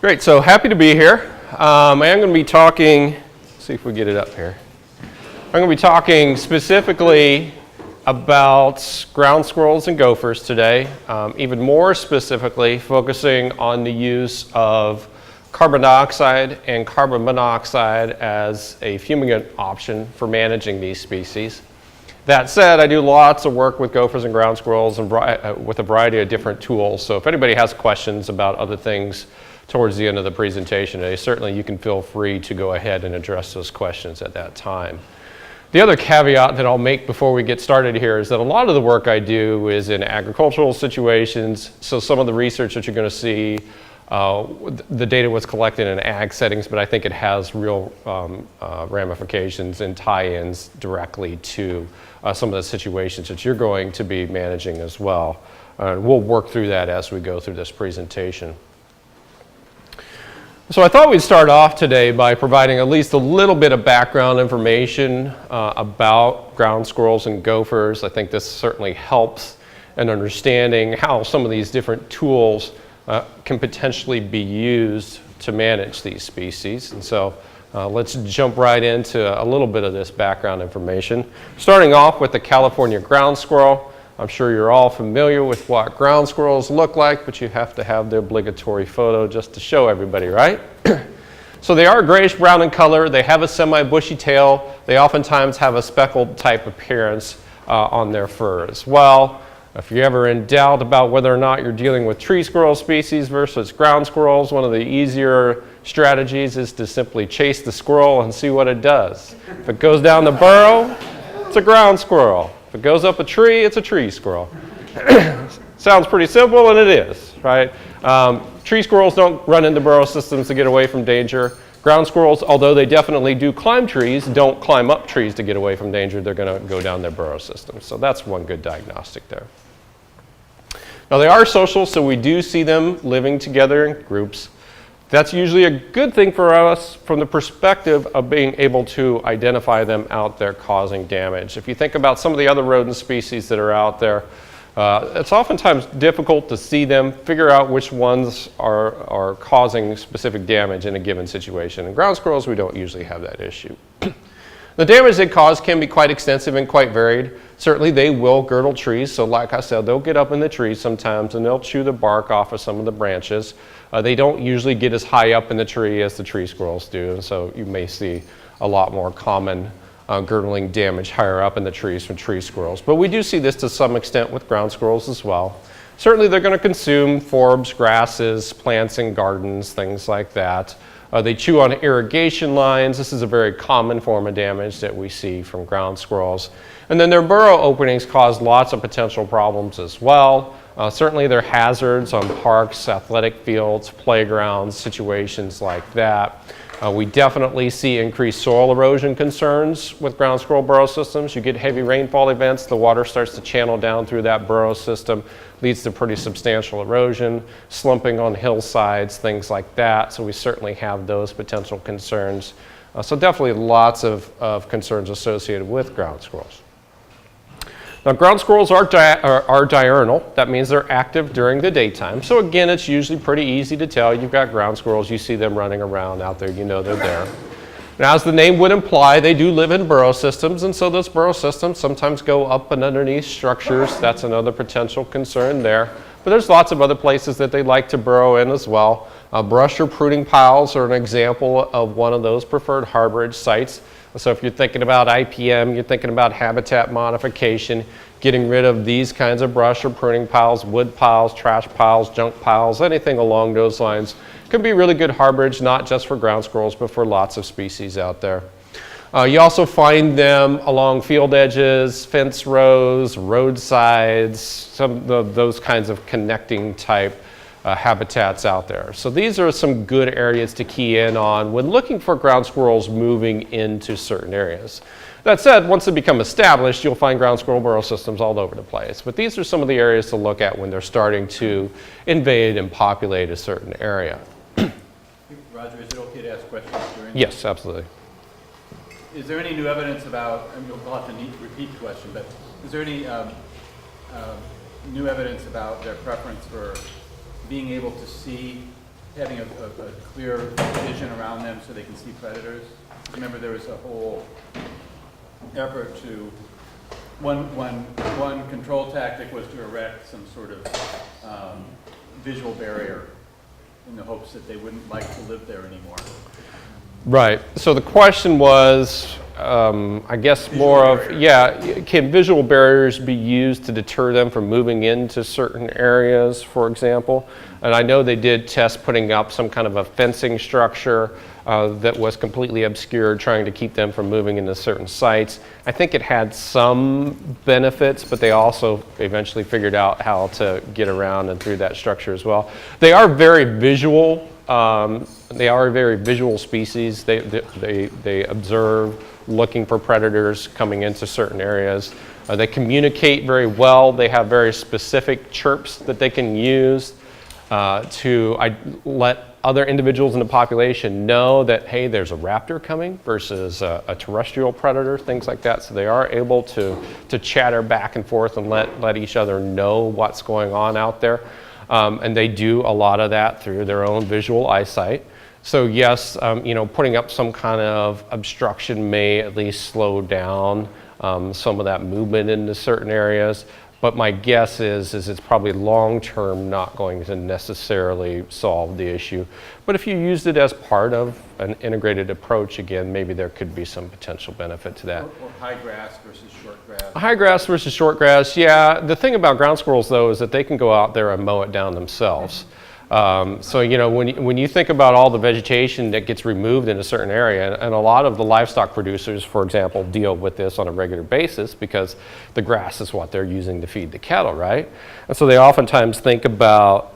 Great, so happy to be here. I am going to be talking, let's see if we get it up here. I'm going to be talking specifically about ground squirrels and gophers today, even more specifically focusing on the use of carbon dioxide and carbon monoxide as a fumigant option for managing these species. That said, I do lots of work with gophers and ground squirrels and with a variety of different tools. So if anybody has questions about other things towards the end of the presentation today, certainly you can feel free to go ahead and address those questions at that time. The other caveat that I'll make before we get started here is that a lot of the work I do is in agricultural situations. So some of the research that you're going to see, the data was collected in ag settings, but I think it has real ramifications and tie-ins directly to some of the situations that you're going to be managing as well. We'll work through that as we go through this presentation. So I thought we'd start off today by providing at least a little bit of background information about ground squirrels and gophers. I think this certainly helps in understanding how some of these different tools can potentially be used to manage these species. And so let's jump right into a little bit of this background information. Starting off with the California ground squirrel. I'm sure you're all familiar with what ground squirrels look like, but you have to have the obligatory photo just to show everybody, right? So they are grayish brown in color. They have a semi-bushy tail. They oftentimes have a speckled type appearance on their fur as well. If you're ever in doubt about whether or not you're dealing with tree squirrel species versus ground squirrels, one of the easier strategies is to simply chase the squirrel and see what it does. If it goes down the burrow, it's a ground squirrel. If it goes up a tree, it's a tree squirrel. Sounds pretty simple, and it is, right? Tree squirrels don't run into burrow systems to get away from danger. Ground squirrels, although they definitely do climb trees, don't climb up trees to get away from danger. They're going to go down their burrow systems. So that's one good diagnostic there. Now they are social, so we do see them living together in groups. That's usually a good thing for us from the perspective of being able to identify them out there causing damage. If you think about some of the other rodent species that are out there, it's oftentimes difficult to see them, figure out which ones are causing specific damage in a given situation. In ground squirrels, we don't usually have that issue. The damage they cause can be quite extensive and quite varied. Certainly they will girdle trees, so like I said, they'll get up in the trees sometimes and they'll chew the bark off of some of the branches. They don't usually get as high up in the tree as the tree squirrels do, and so you may see a lot more common girdling damage higher up in the trees from tree squirrels. But we do see this to some extent with ground squirrels as well. Certainly they're going to consume forbs, grasses, plants in gardens, things like that. They chew on irrigation lines. This is a very common form of damage that we see from ground squirrels. And then their burrow openings cause lots of potential problems as well. Certainly they're hazards on parks, athletic fields, playgrounds, situations like that. We definitely see increased soil erosion concerns with ground squirrel burrow systems. You get heavy rainfall events, the water starts to channel down through that burrow system, leads to pretty substantial erosion, slumping on hillsides, things like that. So we certainly have those potential concerns. So definitely lots of concerns associated with ground squirrels. Now ground squirrels are diurnal. That means they're active during the daytime. So again, it's usually pretty easy to tell. You've got ground squirrels, you see them running around out there, you know they're there. Now as the name would imply, they do live in burrow systems, and so those burrow systems sometimes go up and underneath structures. That's another potential concern there. But there's lots of other places that they like to burrow in as well. Brush or pruning piles are an example of one of those preferred harborage sites. So if you're thinking about IPM, you're thinking about habitat modification, getting rid of these kinds of brush or pruning piles, wood piles, trash piles, junk piles, anything along those lines can be really good harborage, not just for ground squirrels, but for lots of species out there. You also find them along field edges, fence rows, roadsides, some of those kinds of connecting type habitats out there. So these are some good areas to key in on when looking for ground squirrels moving into certain areas. That said, once they become established, you'll find ground squirrel burrow systems all over the place. But these are some of the areas to look at when they're starting to invade and populate a certain area. Roger, is it okay to ask questions during? Yes, absolutely. Is there any new evidence about, I mean, we'll have to repeat the question, but is there any new evidence about their preference for being able to see having a clear vision around them so they can see predators? Remember, there was a whole effort to, one control tactic was to erect some sort of visual barrier in the hopes that they wouldn't like to live there anymore. Right. So the question was, I guess more of, yeah, can visual barriers be used to deter them from moving into certain areas, for example? And I know they did test putting up some kind of a fencing structure that was completely obscured, trying to keep them from moving into certain sites. I think it had some benefits, but they also eventually figured out how to get around and through that structure as well. They are very visual. They are a very visual species. They observe, looking for predators coming into certain areas. They communicate very well. They have very specific chirps that they can use to let other individuals in the population know that, hey, there's a raptor coming versus a terrestrial predator, things like that. So they are able to chatter back and forth and let each other know what's going on out there. And they do a lot of that through their own visual eyesight. So yes, putting up some kind of obstruction may at least slow down some of that movement into certain areas. But my guess is it's probably long-term not going to necessarily solve the issue. But if you used it as part of an integrated approach, again, maybe there could be some potential benefit to that. Or high grass versus short grass. High grass versus short grass, yeah. The thing about ground squirrels, though, is that they can go out there and mow it down themselves. So, when you think about all the vegetation that gets removed in a certain area, and a lot of the livestock producers, for example, deal with this on a regular basis because the grass is what they're using to feed the cattle, right? And so they oftentimes think about,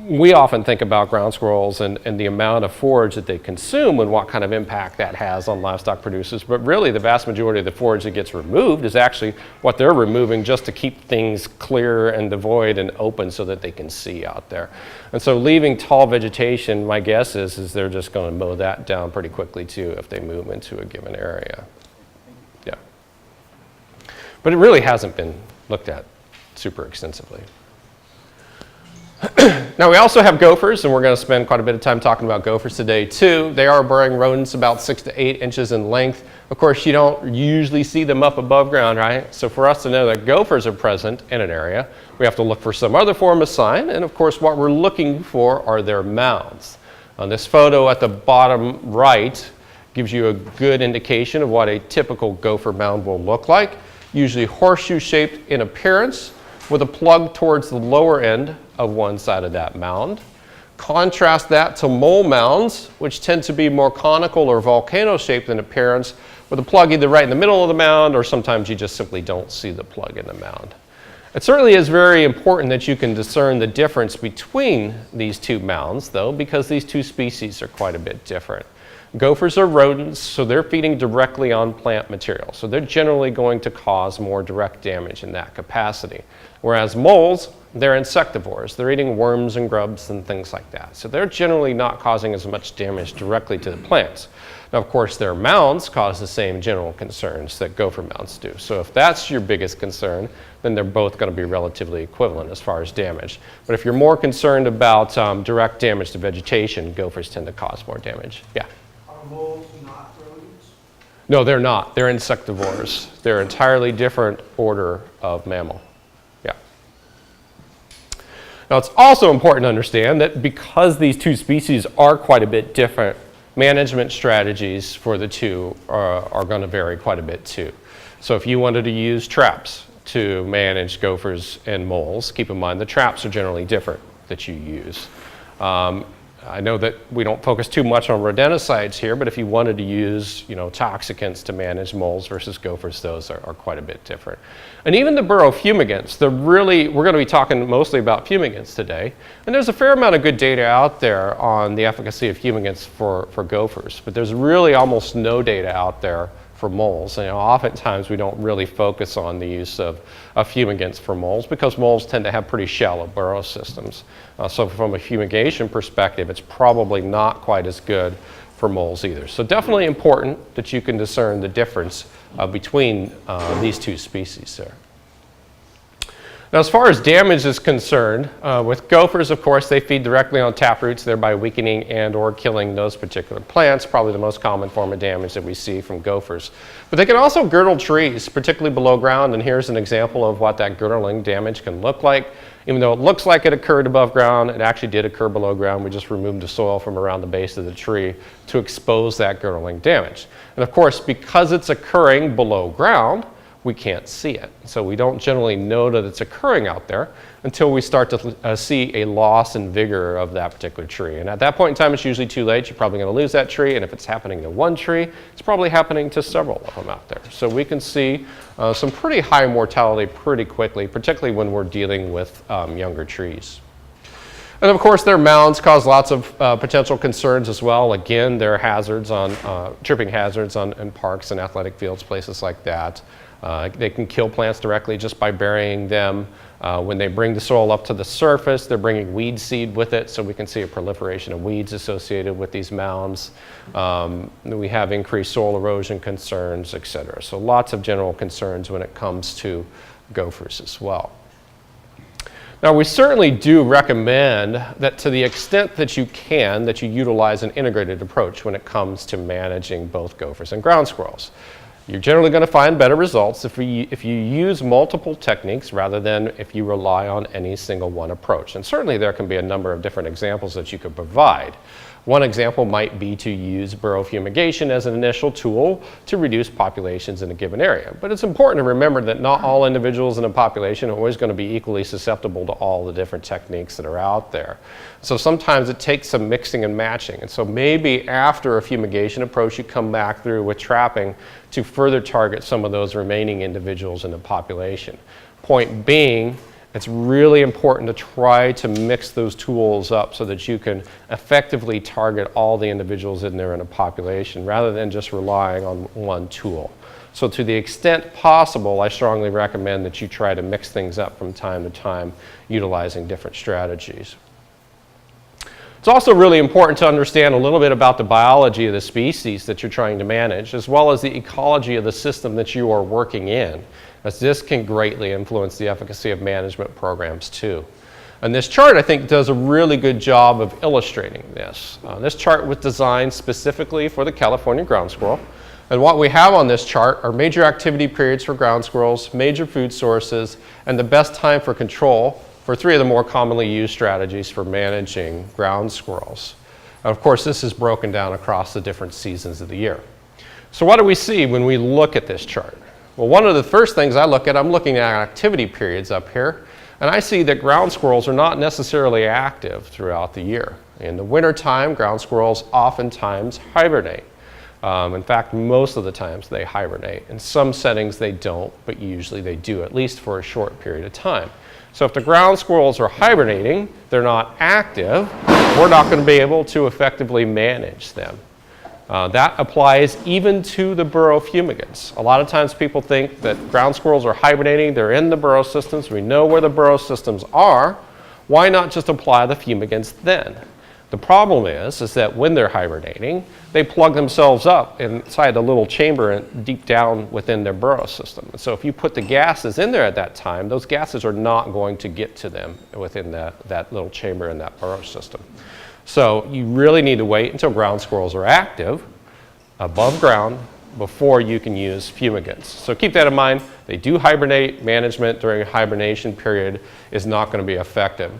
we often think about ground squirrels and the amount of forage that they consume and what kind of impact that has on livestock producers. But really, the vast majority of the forage that gets removed is actually what they're removing just to keep things clear and devoid and open so that they can see out there. And so leaving tall vegetation, my guess is they're just going to mow that down pretty quickly too if they move into a given area. Yeah. But it really hasn't been looked at super extensively. Now we also have gophers, and we're going to spend quite a bit of time talking about gophers today too. They are burrowing rodents about 6 to 8 inches in length. Of course, you don't usually see them up above ground, right? So for us to know that gophers are present in an area, we have to look for some other form of sign, and of course what we're looking for are their mounds. On this photo at the bottom right gives you a good indication of what a typical gopher mound will look like, usually horseshoe-shaped in appearance, with a plug towards the lower end of one side of that mound. Contrast that to mole mounds, which tend to be more conical or volcano-shaped in appearance, with a plug either right in the middle of the mound, or sometimes you just simply don't see the plug in the mound. It certainly is very important that you can discern the difference between these two mounds, though, because these two species are quite a bit different. Gophers are rodents, so they're feeding directly on plant material. So they're generally going to cause more direct damage in that capacity. Whereas moles, they're insectivores. They're eating worms and grubs and things like that. So they're generally not causing as much damage directly to the plants. Now, of course, their mounds cause the same general concerns that gopher mounds do. So if that's your biggest concern, then they're both going to be relatively equivalent as far as damage. But if you're more concerned about direct damage to vegetation, gophers tend to cause more damage. Yeah? Are moles not rodents? No, they're not. They're insectivores. They're an entirely different order of mammal. Yeah. Now, it's also important to understand that because these two species are quite a bit different, management strategies for the two are going to vary quite a bit too. So if you wanted to use traps to manage gophers and moles, keep in mind the traps are generally different that you use. I know that we don't focus too much on rodenticides here, but if you wanted to use, toxicants to manage moles versus gophers, those are quite a bit different. And even the Burrow Fumigants, we're going to be talking mostly about fumigants today. And there's a fair amount of good data out there on the efficacy of fumigants for gophers, but there's really almost no data out there for moles. And oftentimes we don't really focus on the use of fumigants for moles because moles tend to have pretty shallow burrow systems. So from a fumigation perspective, it's probably not quite as good for moles either. So definitely important that you can discern the difference between these two species there. Now, as far as damage is concerned, with gophers, of course, they feed directly on taproots, thereby weakening and or killing those particular plants, probably the most common form of damage that we see from gophers. But they can also girdle trees, particularly below ground, and here's an example of what that girdling damage can look like. Even though it looks like it occurred above ground, it actually did occur below ground. We just removed the soil from around the base of the tree to expose that girdling damage. And of course, because it's occurring below ground, we can't see it. So we don't generally know that it's occurring out there until we start to see a loss in vigor of that particular tree. And at that point in time, it's usually too late. You're probably going to lose that tree. And if it's happening to one tree, it's probably happening to several of them out there. So we can see some pretty high mortality pretty quickly, particularly when we're dealing with younger trees. And of course, their mounds cause lots of potential concerns as well. Again, they're hazards on, tripping hazards in parks and athletic fields, places like that. They can kill plants directly just by burying them. When they bring the soil up to the surface, they're bringing weed seed with it, so we can see a proliferation of weeds associated with these mounds. We have increased soil erosion concerns, etc. So lots of general concerns when it comes to gophers as well. Now, we certainly do recommend that to the extent that you can, that you utilize an integrated approach when it comes to managing both gophers and ground squirrels. You're generally going to find better results if you use multiple techniques rather than if you rely on any single one approach. And certainly there can be a number of different examples that you could provide. One example might be to use Burrow fumigation as an initial tool to reduce populations in a given area. But it's important to remember that not all individuals in a population are always going to be equally susceptible to all the different techniques that are out there. So sometimes it takes some mixing and matching. And so maybe after a fumigation approach, you come back through with trapping to further target some of those remaining individuals in the population. Point being, it's really important to try to mix those tools up so that you can effectively target all the individuals in there in a population rather than just relying on one tool. So to the extent possible, I strongly recommend that you try to mix things up from time to time utilizing different strategies. It's also really important to understand a little bit about the biology of the species that you're trying to manage, as well as the ecology of the system that you are working in, as this can greatly influence the efficacy of management programs too. And this chart, I think, does a really good job of illustrating this. This chart was designed specifically for the California ground squirrel. And what we have on this chart are major activity periods for ground squirrels, major food sources, and the best time for control for three of the more commonly used strategies for managing ground squirrels. And of course, this is broken down across the different seasons of the year. So what do we see when we look at this chart? Well, one of the first things I look at, I'm looking at activity periods up here, and I see that ground squirrels are not necessarily active throughout the year. In the wintertime, ground squirrels oftentimes hibernate. In fact, most of the times they hibernate. In some settings they don't, but usually they do, at least for a short period of time. So if the ground squirrels are hibernating, they're not active, we're not going to be able to effectively manage them. That applies even to the Burrow Fumigants. A lot of times people think that ground squirrels are hibernating, they're in the burrow systems, we know where the burrow systems are, why not just apply the fumigants then? The problem is that when they're hibernating, they plug themselves up inside a little chamber deep down within their burrow system. So if you put the gases in there at that time, those gases are not going to get to them within that little chamber in that burrow system. So you really need to wait until ground squirrels are active, above ground, before you can use fumigants. So keep that in mind. They do hibernate. Management during a hibernation period is not going to be effective.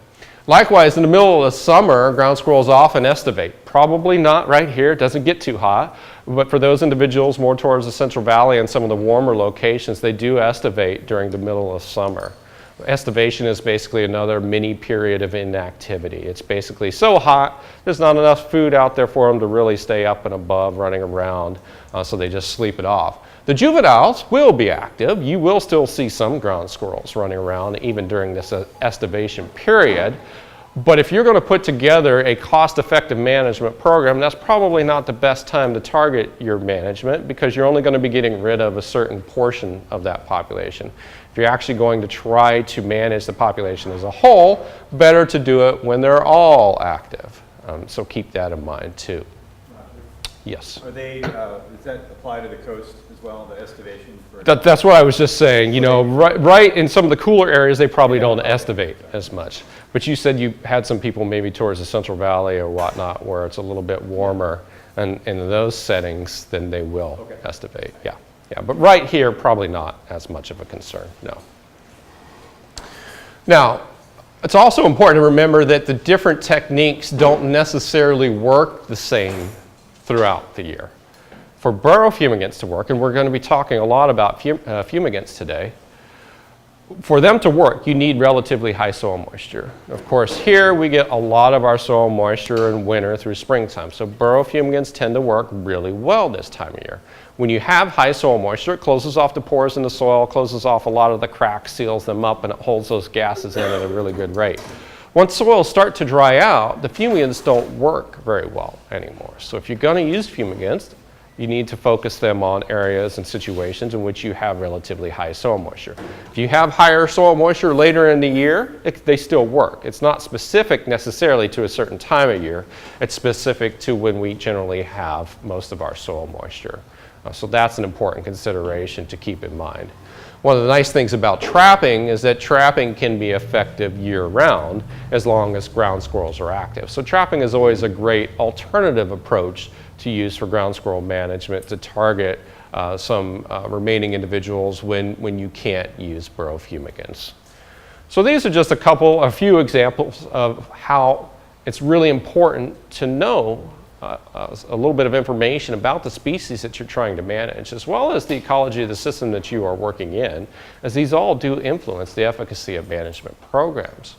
Likewise, in the middle of the summer, ground squirrels often estivate. Probably not right here, it doesn't get too hot, but for those individuals more towards the Central Valley and some of the warmer locations, they do estivate during the middle of summer. Estivation is basically another mini period of inactivity. It's basically so hot, there's not enough food out there for them to really stay up and above running around, so they just sleep it off. The juveniles will be active. You will still see some ground squirrels running around even during this estivation period. But if you're going to put together a cost-effective management program, that's probably not the best time to target your management because you're only going to be getting rid of a certain portion of that population. If you're actually going to try to manage the population as a whole, better to do it when they're all active. So keep that in mind too. Yes. Are they, does that apply to the coast as well, the estivation? For That's what I was just saying. You know, right in some of the cooler areas, they probably don't estivate as much. But you said you had some people maybe towards the Central Valley or whatnot where it's a little bit warmer, and in those settings, then they will estivate. Yeah, yeah. But right here, probably not as much of a concern. No. Now, it's also important to remember that the different techniques don't necessarily work the same throughout the year. For Burrow fumigants to work, and we're going to be talking a lot about fumigants today, for them to work, you need relatively high soil moisture. Of course, here we get a lot of our soil moisture in winter through springtime, so Burrow fumigants tend to work really well this time of year. When you have high soil moisture, it closes off the pores in the soil, closes off a lot of the cracks, seals them up, and it holds those gases in at a really good rate. Once soils start to dry out, the fumigants don't work very well anymore. So if you're going to use fumigants, you need to focus them on areas and situations in which you have relatively high soil moisture. If you have higher soil moisture later in the year, they still work. It's not specific necessarily to a certain time of year. It's specific to when we generally have most of our soil moisture. So that's an important consideration to keep in mind. One of the nice things about trapping is that trapping can be effective year-round as long as ground squirrels are active. So trapping is always a great alternative approach to use for ground squirrel management to target some remaining individuals when you can't use Burrow fumigants. So these are just a few examples of how it's really important to know a little bit of information about the species that you're trying to manage, as well as the ecology of the system that you are working in, as these all do influence the efficacy of management programs.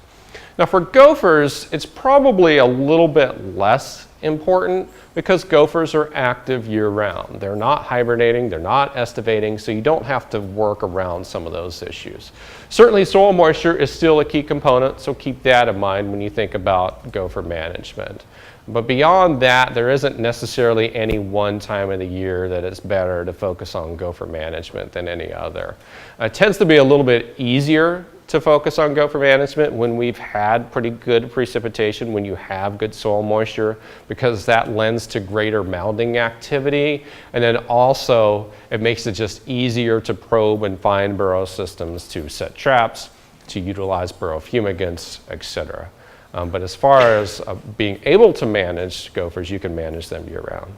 Now for gophers, it's probably a little bit less important because gophers are active year-round. They're not hibernating, they're not estivating, so you don't have to work around some of those issues. Certainly soil moisture is still a key component, so keep that in mind when you think about gopher management. But beyond that, there isn't necessarily any one time of the year that it's better to focus on gopher management than any other. It tends to be a little bit easier to focus on gopher management when we've had pretty good precipitation, when you have good soil moisture, because that lends to greater mounding activity. And then also, it makes it just easier to probe and find burrow systems to set traps, to utilize Burrow fumigants, etc. But as far as being able to manage gophers, you can manage them year-round.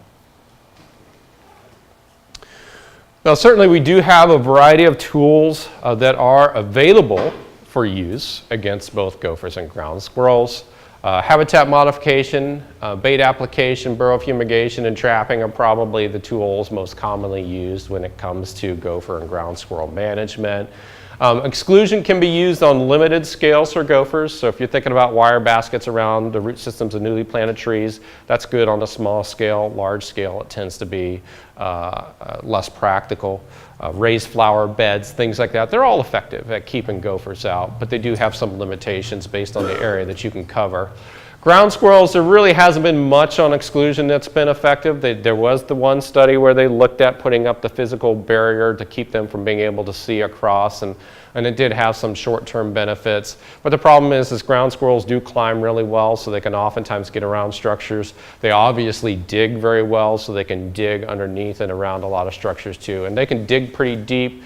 Now, certainly we do have a variety of tools that are available for use against both gophers and ground squirrels. Habitat modification, bait application, Burrow fumigation, and trapping are probably the tools most commonly used when it comes to gopher and ground squirrel management. Exclusion can be used on limited scales for gophers. So if you're thinking about wire baskets around the root systems of newly planted trees, that's good on a small scale. Large scale, it tends to be less practical. Raised flower beds, things like that, they're all effective at keeping gophers out, but they do have some limitations based on the area that you can cover. Ground squirrels, there really hasn't been much on exclusion that's been effective. There was the one study where they looked at putting up the physical barrier to keep them from being able to see across, and it did have some short-term benefits. But the problem is ground squirrels do climb really well, so they can oftentimes get around structures. They obviously dig very well, so they can dig underneath and around a lot of structures too. And they can dig pretty deep,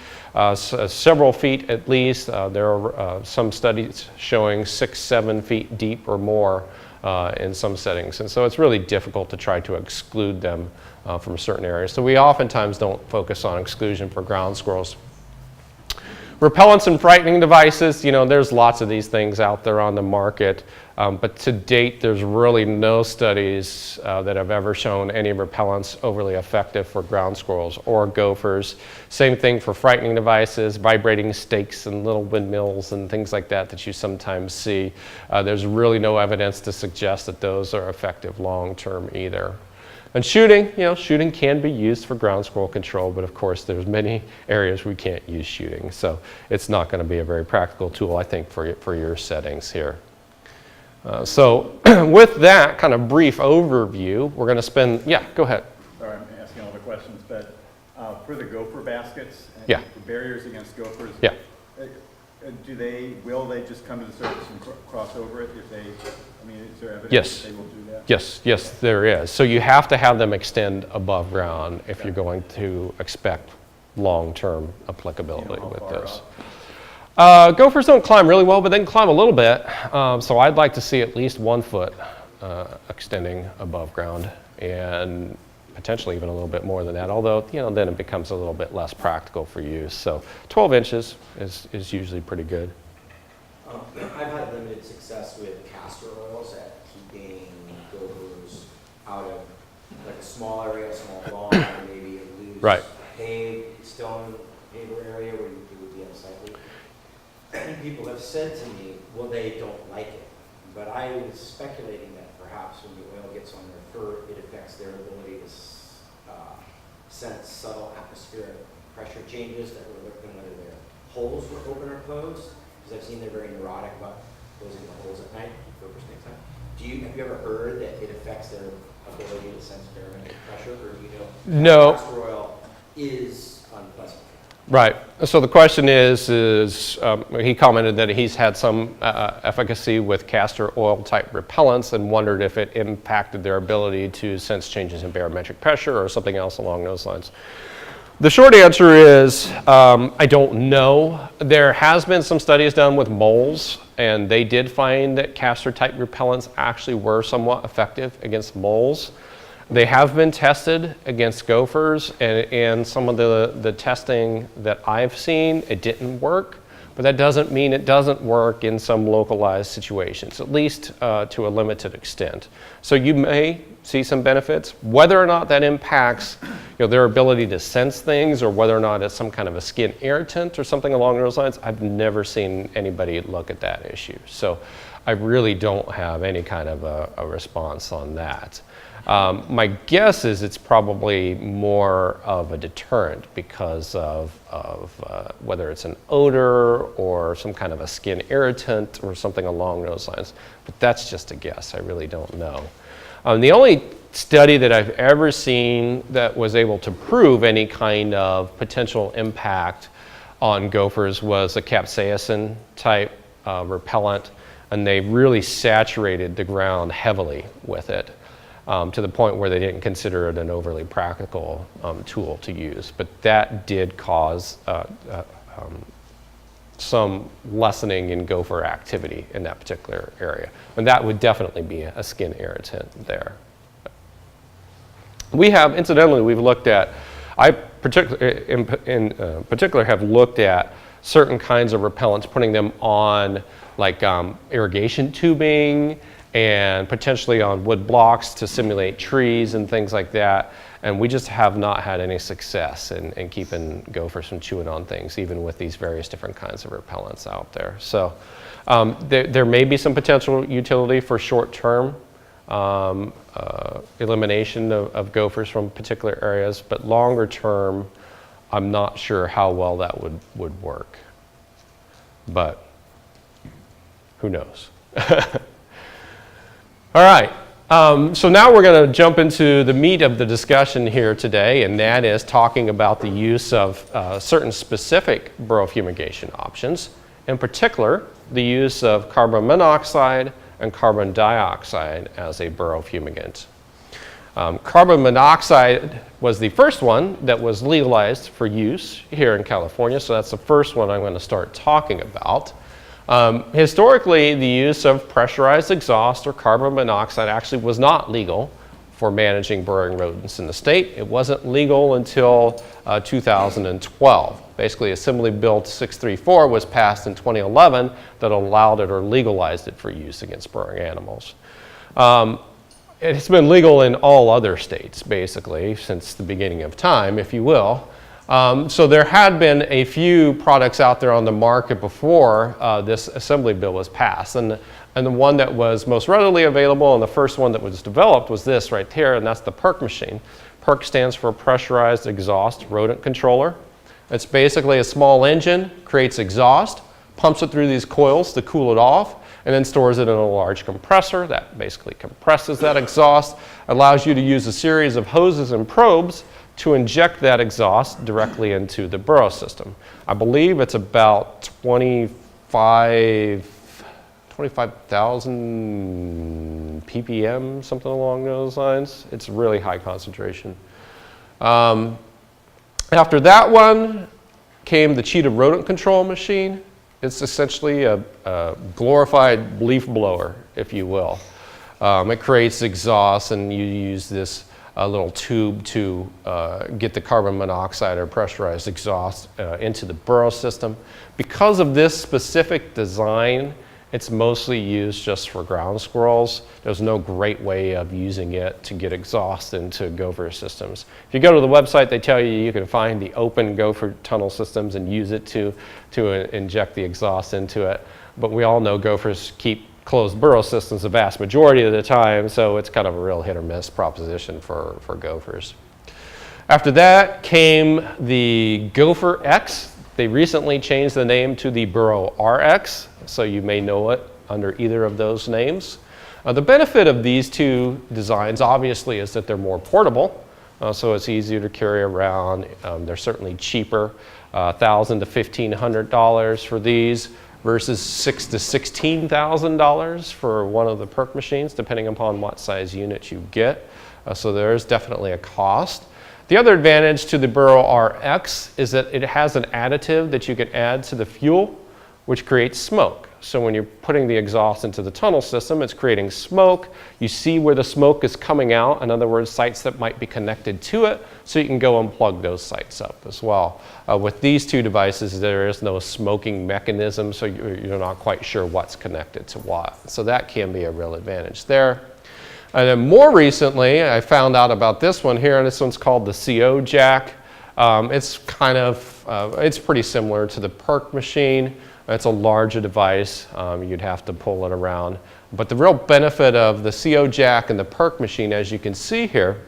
several feet at least. There are some studies showing 6-7 feet deep or more in some settings. And so it's really difficult to try to exclude them from certain areas. So we oftentimes don't focus on exclusion for ground squirrels. Repellents and frightening devices, you know, there's lots of these things out there on the market, but to date there's really no studies that have ever shown any repellents overly effective for ground squirrels or gophers. Same thing for frightening devices, vibrating stakes and little windmills and things like that that you sometimes see. There's really no evidence to suggest that those are effective long-term either. And shooting, you know, shooting can be used for ground squirrel control, but of course there's many areas we can't use shooting. So it's not going to be a very practical tool, I think, for your settings here. So with that kind of brief overview, we're going to spend, yeah, go ahead. Sorry, I'm asking all the questions, but for the gopher baskets and Yeah. the barriers against gophers, Yeah. Will they just come to the surface and cross over it if they, I mean, is there evidence Yes. that they will do that? Yes, there is. So you have to have them extend above ground if you're going to expect long-term applicability Do you know how with far this. up? Gophers don't climb really well, but they can climb a little bit. So I'd like to see at least 1 foot extending above ground, and potentially even a little bit more than that, although, you know, then it becomes a little bit less practical for use. So 12 inches is usually pretty good. I've had limited success with castor oils at keeping gophers out of like a small area, a small lawn, or maybe a loose Right. paved, stone paver area where it would be unsightly. And people have said to me, well, they don't like it. But I was speculating that perhaps when the oil gets on their fur, it affects their ability to sense subtle atmospheric pressure changes that were looking whether their holes were open or closed. Because I've seen they're very neurotic about closing the holes at night, gophers next time. Have you ever heard that it affects their ability to sense barometric pressure, or do you know No. castor oil is unpleasant? Right. So the question is he commented that he's had some efficacy with castor oil type repellents and wondered if it impacted their ability to sense changes in barometric pressure or something else along those lines. The short answer is I don't know. There has been some studies done with moles, and they did find that castor type repellents actually were somewhat effective against moles. They have been tested against gophers, and some of the testing that I've seen, it didn't work, but that doesn't mean it doesn't work in some localized situations, at least to a limited extent. So you may see some benefits. Whether or not that impacts their ability to sense things, or whether or not it's some kind of a skin irritant or something along those lines, I've never seen anybody look at that issue. So I really don't have any kind of a response on that. My guess is it's probably more of a deterrent because of whether it's an odor or some kind of a skin irritant or something along those lines. But that's just a guess. I really don't know. The only study that I've ever seen that was able to prove any kind of potential impact on gophers was a capsaicin type repellent, and they really saturated the ground heavily with it. To the point where they didn't consider it an overly practical tool to use. But that did cause some lessening in gopher activity in that particular area. And that would definitely be a skin irritant there. We have, incidentally, we've looked at, I in particular have looked at certain kinds of repellents, putting them on like irrigation tubing, and potentially on wood blocks to simulate trees and things like that. And we just have not had any success in keeping gophers from chewing on things, even with these various different kinds of repellents out there. So there may be some potential utility for short-term elimination of gophers from particular areas, but longer term, I'm not sure how well that would work. But who knows? All right, so now we're going to jump into the meat of the discussion here today, and that is talking about the use of certain specific burrow fumigation options, in particular, the use of carbon monoxide and carbon dioxide as a burrow fumigant. Carbon monoxide was the first one that was legalized for use here in California, so that's the first one I'm going to start talking about. Historically, the use of pressurized exhaust or carbon monoxide actually was not legal for managing burrowing rodents in the state. It wasn't legal until 2012. Basically, Assembly Bill 634 was passed in 2011 that allowed it or legalized it for use against burrowing animals. It's been legal in all other states, basically, since the beginning of time, if you will. So there had been a few products out there on the market before this Assembly Bill was passed. And the one that was most readily available and the first one that was developed was this right here, and that's the PERC machine. PERC stands for Pressurized Exhaust Rodent Controller. It's basically a small engine, creates exhaust, pumps it through these coils to cool it off, and then stores it in a large compressor that basically compresses that exhaust, allows you to use a series of hoses and probes to inject that exhaust directly into the burrow system. I believe it's about 25 25,000 ppm, something along those lines. It's really high concentration. After that one came the Cheetah Rodent Control machine. It's essentially a glorified leaf blower, if you will. It creates exhaust, and you use this little tube to get the carbon monoxide or pressurized exhaust into the burrow system. Because of this specific design, it's mostly used just for ground squirrels. There's no great way of using it to get exhaust into gopher systems. If you go to the website, they tell you you can find the open gopher tunnel systems and use it to inject the exhaust into it. But we all know gophers keep closed burrow systems the vast majority of the time, so it's kind of a real hit or miss proposition for gophers. After that came the Gopher X. They recently changed the name to the Burrow RX, so you may know it under either of those names. The benefit of these two designs obviously is that they're more portable, so it's easier to carry around. They're certainly cheaper, $1,000 to $1,500 for these versus $6,000 to $16,000 for one of the PERC machines, depending upon what size unit you get. So there is definitely a cost. The other advantage to the Burrow RX is that it has an additive that you can add to the fuel, which creates smoke. So when you're putting the exhaust into the tunnel system, it's creating smoke. You see where the smoke is coming out, in other words, sites that might be connected to it, so you can go and plug those sites up as well. With these two devices, there is no smoking mechanism, so you're not quite sure what's connected to what. So that can be a real advantage there. And then more recently, I found out about this one here, and this one's called the CO jack. It's kind of, it's pretty similar to the PERC machine. It's a larger device. You'd have to pull it around. But the real benefit of the CO jack and the PERC machine, as you can see here,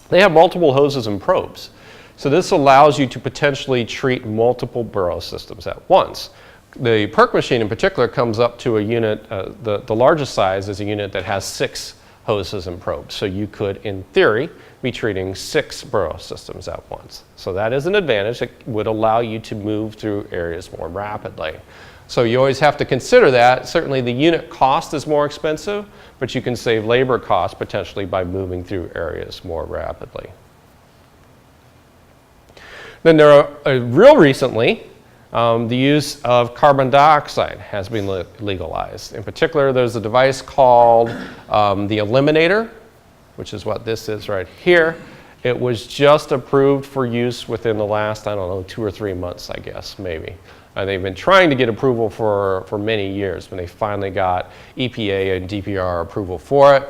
they have multiple hoses and probes. So this allows you to potentially treat multiple burrow systems at once. The PERC machine in particular comes up to a unit, the largest size is a unit that has 6 hoses and probes. So you could, in theory, be treating 6 burrow systems at once. So that is an advantage that would allow you to move through areas more rapidly. So you always have to consider that. Certainly the unit cost is more expensive, but you can save labor costs potentially by moving through areas more rapidly. Then there are, real recently, the use of carbon dioxide has been legalized. In particular, there's a device called the Eliminator, which is what this is right here. It was just approved for use within the last, I don't know, 2 or 3 months, I guess, maybe. They've been trying to get approval for many years, when they finally got EPA and DPR approval for it.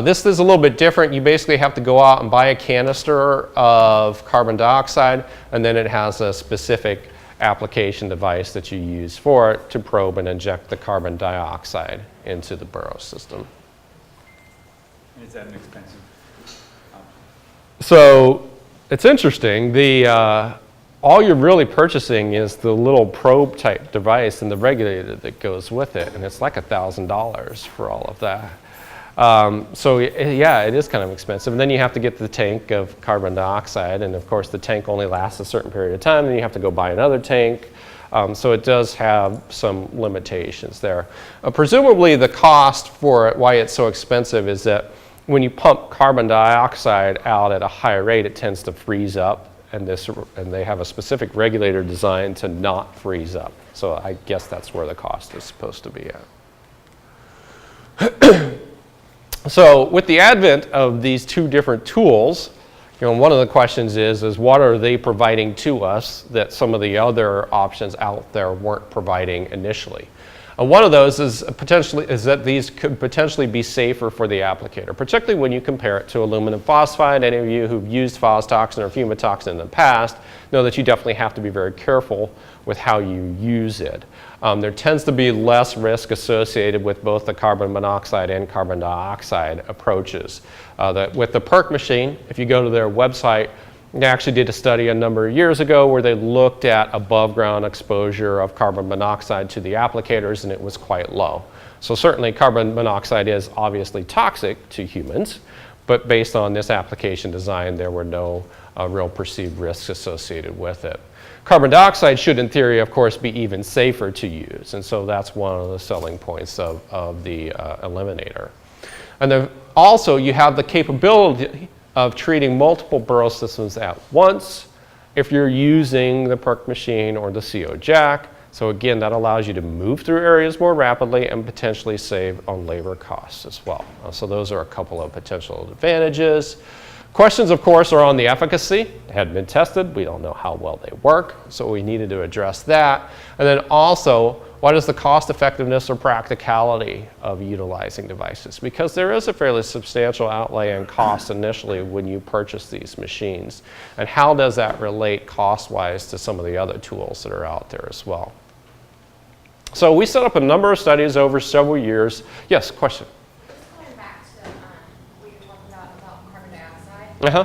This is a little bit different. You basically have to go out and buy a canister of carbon dioxide, and then it has a specific application device that you use for it to probe and inject the carbon dioxide into the burrow system. Is that an expensive option? So it's interesting. All you're really purchasing is the little probe type device and the regulator that goes with it, and it's like $1,000 for all of that. So yeah, it is kind of expensive. And then you have to get the tank of carbon dioxide, and of course the tank only lasts a certain period of time, and you have to go buy another tank. So it does have some limitations there. Presumably the cost for it, why it's so expensive, is that when you pump carbon dioxide out at a high rate, it tends to freeze up, and they have a specific regulator designed to not freeze up. So I guess that's where the cost is supposed to be at. So with the advent of these two different tools, one of the questions is what are they providing to us that some of the other options out there weren't providing initially? One of those is that these could potentially be safer for the applicator, particularly when you compare it to aluminum phosphide. Any of you who've used phostoxin or fumitoxin in the past know that you definitely have to be very careful with how you use it. There tends to be less risk associated with both the carbon monoxide and carbon dioxide approaches. With the PERC machine, if you go to their website, they actually did a study a number of years ago where they looked at above ground exposure of carbon monoxide to the applicators, and it was quite low. So certainly carbon monoxide is obviously toxic to humans, but based on this application design, there were no real perceived risks associated with it. Carbon dioxide should, in theory, of course, be even safer to use. And so that's one of the selling points of the eliminator. And then also, you have the capability of treating multiple burrow systems at once if you're using the PERC machine or the CO jack. So again, that allows you to move through areas more rapidly and potentially save on labor costs as well. So those are a couple of potential advantages. Questions, of course, are on the efficacy. They hadn't been tested. We don't know how well they work, so we needed to address that. And then also, what is the cost effectiveness or practicality of utilizing devices? Because there is a fairly substantial outlay and cost initially when you purchase these machines. And how does that relate cost-wise to some of the other tools that are out there as well? So we set up a number of studies over several years. Yes, question? Going back to what you're talking about carbon dioxide. Uh-huh.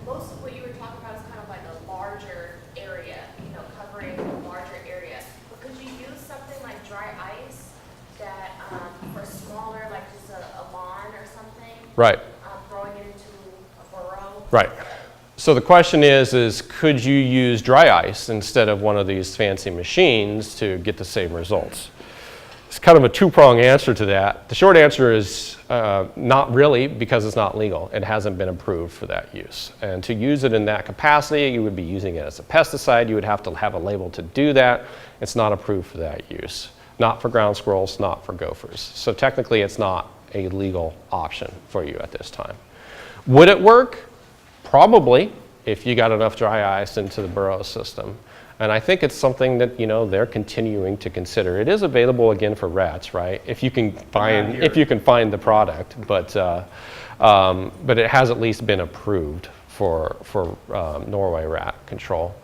Most of what you were talking about is kind of like a larger area, you know, covering a larger area. But could you use something like dry ice that for smaller, like just a lawn or something? Right. Throwing it into a burrow? Right. So the question is could you use dry ice instead of one of these fancy machines to get the same results? It's kind of a two-pronged answer to that. The short answer is not really, because it's not legal. It hasn't been approved for that use. And to use it in that capacity, you would be using it as a pesticide. You would have to have a label to do that. It's not approved for that use. Not for ground squirrels, not for gophers. So technically, it's not a legal option for you at this time. Would it work? Probably, if you got enough dry ice into the Burrow system. And I think it's something that, you know, they're continuing to consider. It is available again for rats, right? If you can find the product, but it has at least been approved for Norway rat control.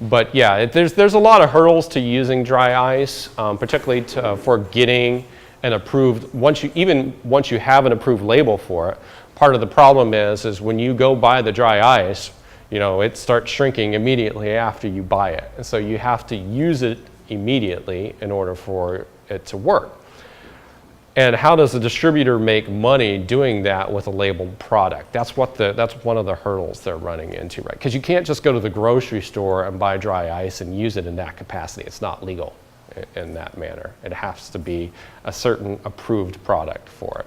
But yeah, there's a lot of hurdles to using dry ice, particularly for getting an approved. Once you have an approved label for it, part of the problem is when you go buy the dry ice, you know, it starts shrinking immediately after you buy it. And so you have to use it immediately in order for it to work. And how does the distributor make money doing that with a labeled product? That's one of the hurdles they're running into, right? Because you can't just go to the grocery store and buy dry ice and use it in that capacity. It's not legal in that manner. It has to be a certain approved product for it.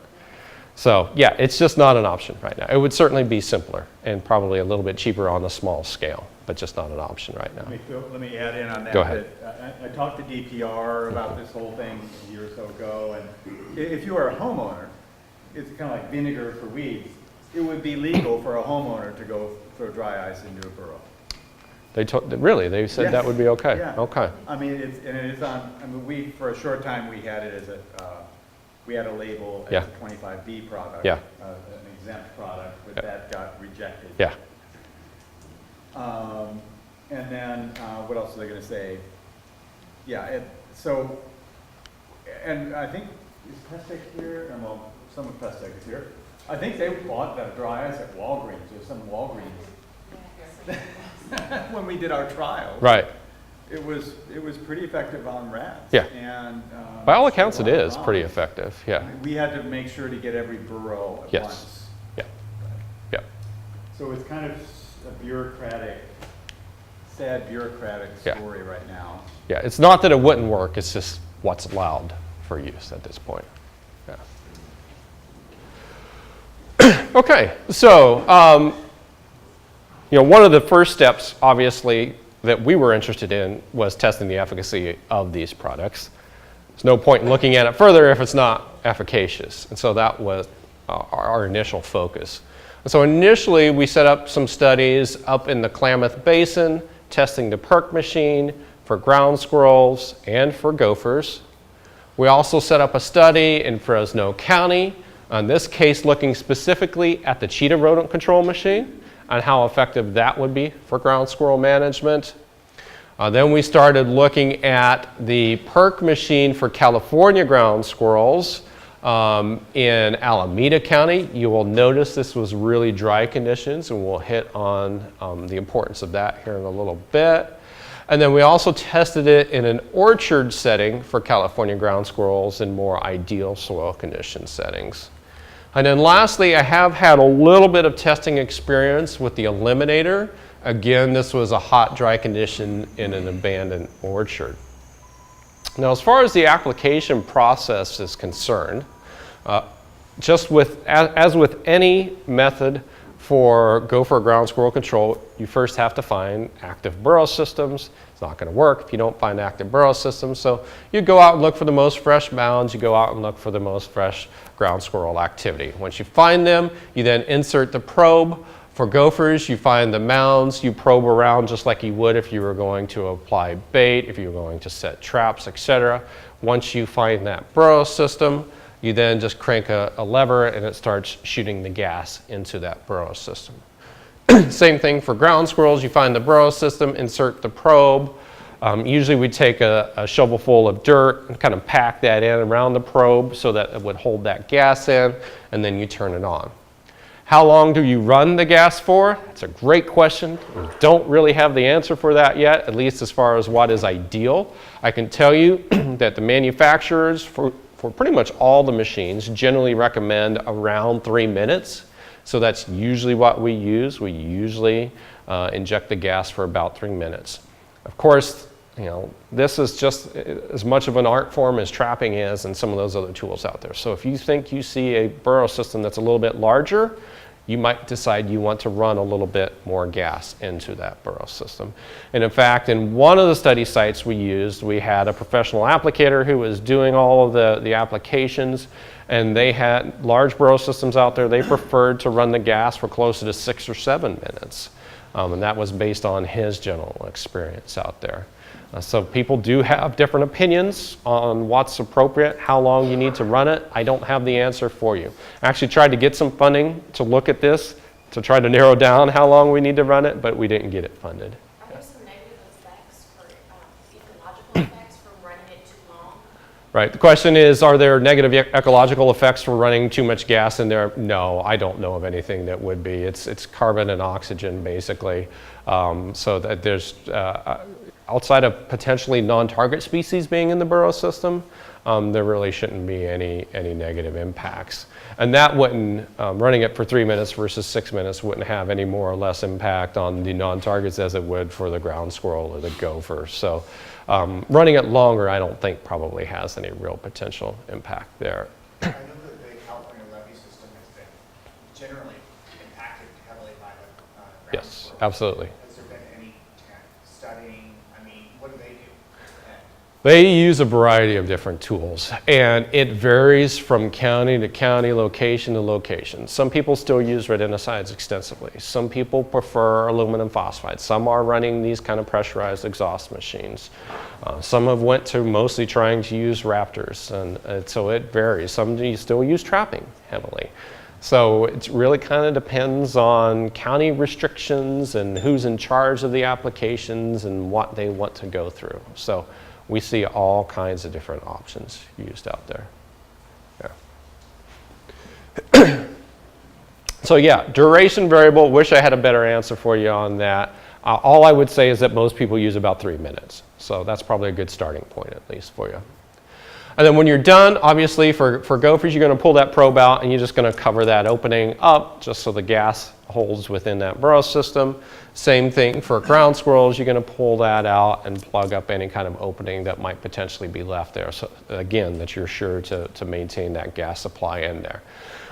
So yeah, it's just not an option right now. It would certainly be simpler and probably a little bit cheaper on a small scale, but just not an option right now. Let me add in on that. Go ahead. I talked to DPR about this whole thing a year or so ago, and if you are a homeowner, it's kind of like vinegar for weeds. It would be legal for a homeowner to go throw dry ice into a burrow. Really? They said Yes. That would be okay? Yeah. Okay. I mean, for a short time, we had it as we had a label as Yeah. a 25B product, Yeah. An exempt product, but Yeah. that got rejected. Yeah. And then, what else was I gonna say? Yeah, and I think, is Pestec here? Well, some of Pestec is here. I think they bought that dry ice at Walgreens, or some Walgreens. When we did our trial. Right. It was pretty effective on rats. Yeah. And By all accounts, it is pretty effective. Yeah. We had to make sure to get every burrow at Yes. once. Yeah. Yeah. So it's kind of a sad bureaucratic Yeah. story right now. Yeah. It's not that it wouldn't work. It's just what's allowed for use at this point. Yeah. Okay. So, one of the first steps, obviously, that we were interested in was testing the efficacy of these products. There's no point in looking at it further if it's not efficacious. And so that was our initial focus. And so initially we set up some studies up in the Klamath Basin, testing the PERC machine for ground squirrels and for gophers. We also set up a study in Fresno County, in this case looking specifically at the cheetah rodent control machine and how effective that would be for ground squirrel management. Then we started looking at the PERC machine for California ground squirrels in Alameda County. You will notice this was really dry conditions, and we'll hit on the importance of that here in a little bit. And then we also tested it in an orchard setting for California ground squirrels in more ideal soil condition settings. And then lastly, I have had a little bit of testing experience with the eliminator Again, this was a hot, dry condition in an abandoned orchard. Now, as far as the application process is concerned, as with any method for gopher ground squirrel control, you first have to find active burrow systems. It's not going to work if you don't find active burrow systems. So you go out and look for the most fresh mounds. You go out and look for the most fresh ground squirrel activity. Once you find them, you then insert the probe. For gophers, you find the mounds. You probe around just like you would if you were going to apply bait, if you were going to set traps, etc. Once you find that burrow system, you then just crank a lever and it starts shooting the gas into that burrow system. Same thing for ground squirrels. You find the burrow system, insert the probe. Usually we take a shovel full of dirt and kind of pack that in around the probe so that it would hold that gas in, and then you turn it on. How long do you run the gas for? It's a great question. We don't really have the answer for that yet, at least as far as what is ideal. I can tell you that the manufacturers for pretty much all the machines generally recommend around 3 minutes. So that's usually what we use. We usually inject the gas for about 3 minutes. Of course, this is just as much of an art form as trapping is and some of those other tools out there. So if you think you see a burrow system that's a little bit larger, you might decide you want to run a little bit more gas into that burrow system. And in fact, in one of the study sites we used, we had a professional applicator who was doing all of the applications, and they had large burrow systems out there. They preferred to run the gas for closer to 6 or 7 minutes. And that was based on his general experience out there. So people do have different opinions on what's appropriate, how long you need to run it. I don't have the answer for you. I actually tried to get some funding to look at this, to try to narrow down how long we need to run it, but we didn't get it funded. Are there some negative effects for ecological effects from running it too long? Right. The question is, are there negative ecological effects for running too much gas in there? No, I don't know of anything that would be. It's carbon and oxygen, basically. So that there's, outside of potentially non-target species being in the burrow system, there really shouldn't be any negative impacts. And that wouldn't, running it for 3 minutes versus 6 minutes wouldn't have any more or less impact on the non-targets as it would for the ground squirrel or the gopher. So running it longer, I don't think probably has any real potential impact there. I know that the California levee system has been generally impacted heavily by the ground Yes, squirrel. absolutely. Has there been any studying? I mean, what do they do? They use a variety of different tools, and it varies from county to county, location to location. Some people still use rodenticides extensively. Some people prefer aluminum phosphide. Some are running these kind of pressurized exhaust machines. Some have went to mostly trying to use raptors, and so it varies. Some still use trapping heavily. So it really kind of depends on county restrictions and who's in charge of the applications and what they want to go through. So we see all kinds of different options used out there. Yeah. So yeah, duration variable, wish I had a better answer for you on that. All I would say is that most people use about 3 minutes. So that's probably a good starting point at least for you. And then when you're done, obviously for gophers, you're going to pull that probe out and you're just going to cover that opening up just so the gas holds within that burrow system. Same thing for ground squirrels, you're going to pull that out and plug up any kind of opening that might potentially be left there. So again, that you're sure to maintain that gas supply in there.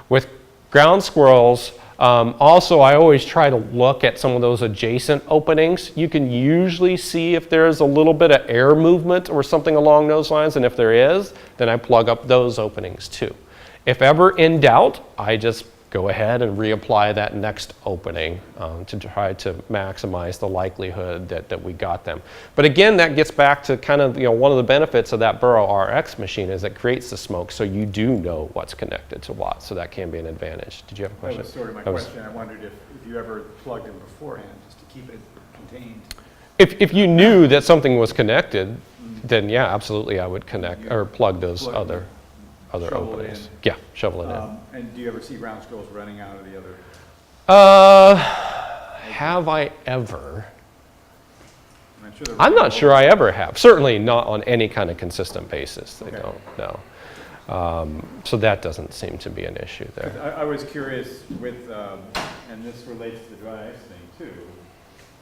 With ground squirrels, also I always try to look at some of those adjacent openings. You can usually see if there's a little bit of air movement or something along those lines, and if there is, then I plug up those openings too. If ever in doubt, I just go ahead and reapply that next opening to try to maximize the likelihood that we got them. But again, that gets back to kind of, one of the benefits of that Burrow RX machine is it creates the smoke, so you do know what's connected to what, so that can be an advantage. Did you have a question? That was sort of my question. I wondered if you ever plugged them beforehand, just to keep it contained. If you knew that something was connected, then yeah, absolutely I would connect or plug those other openings. Yeah, shovel it in. And do you ever see ground squirrels running out of the other? Have I ever? Sure I'm not sure I ever have. Certainly not on any kind of consistent basis. They don't, no. So that doesn't seem to be an issue there. I was curious with, and this relates to the dry ice thing too,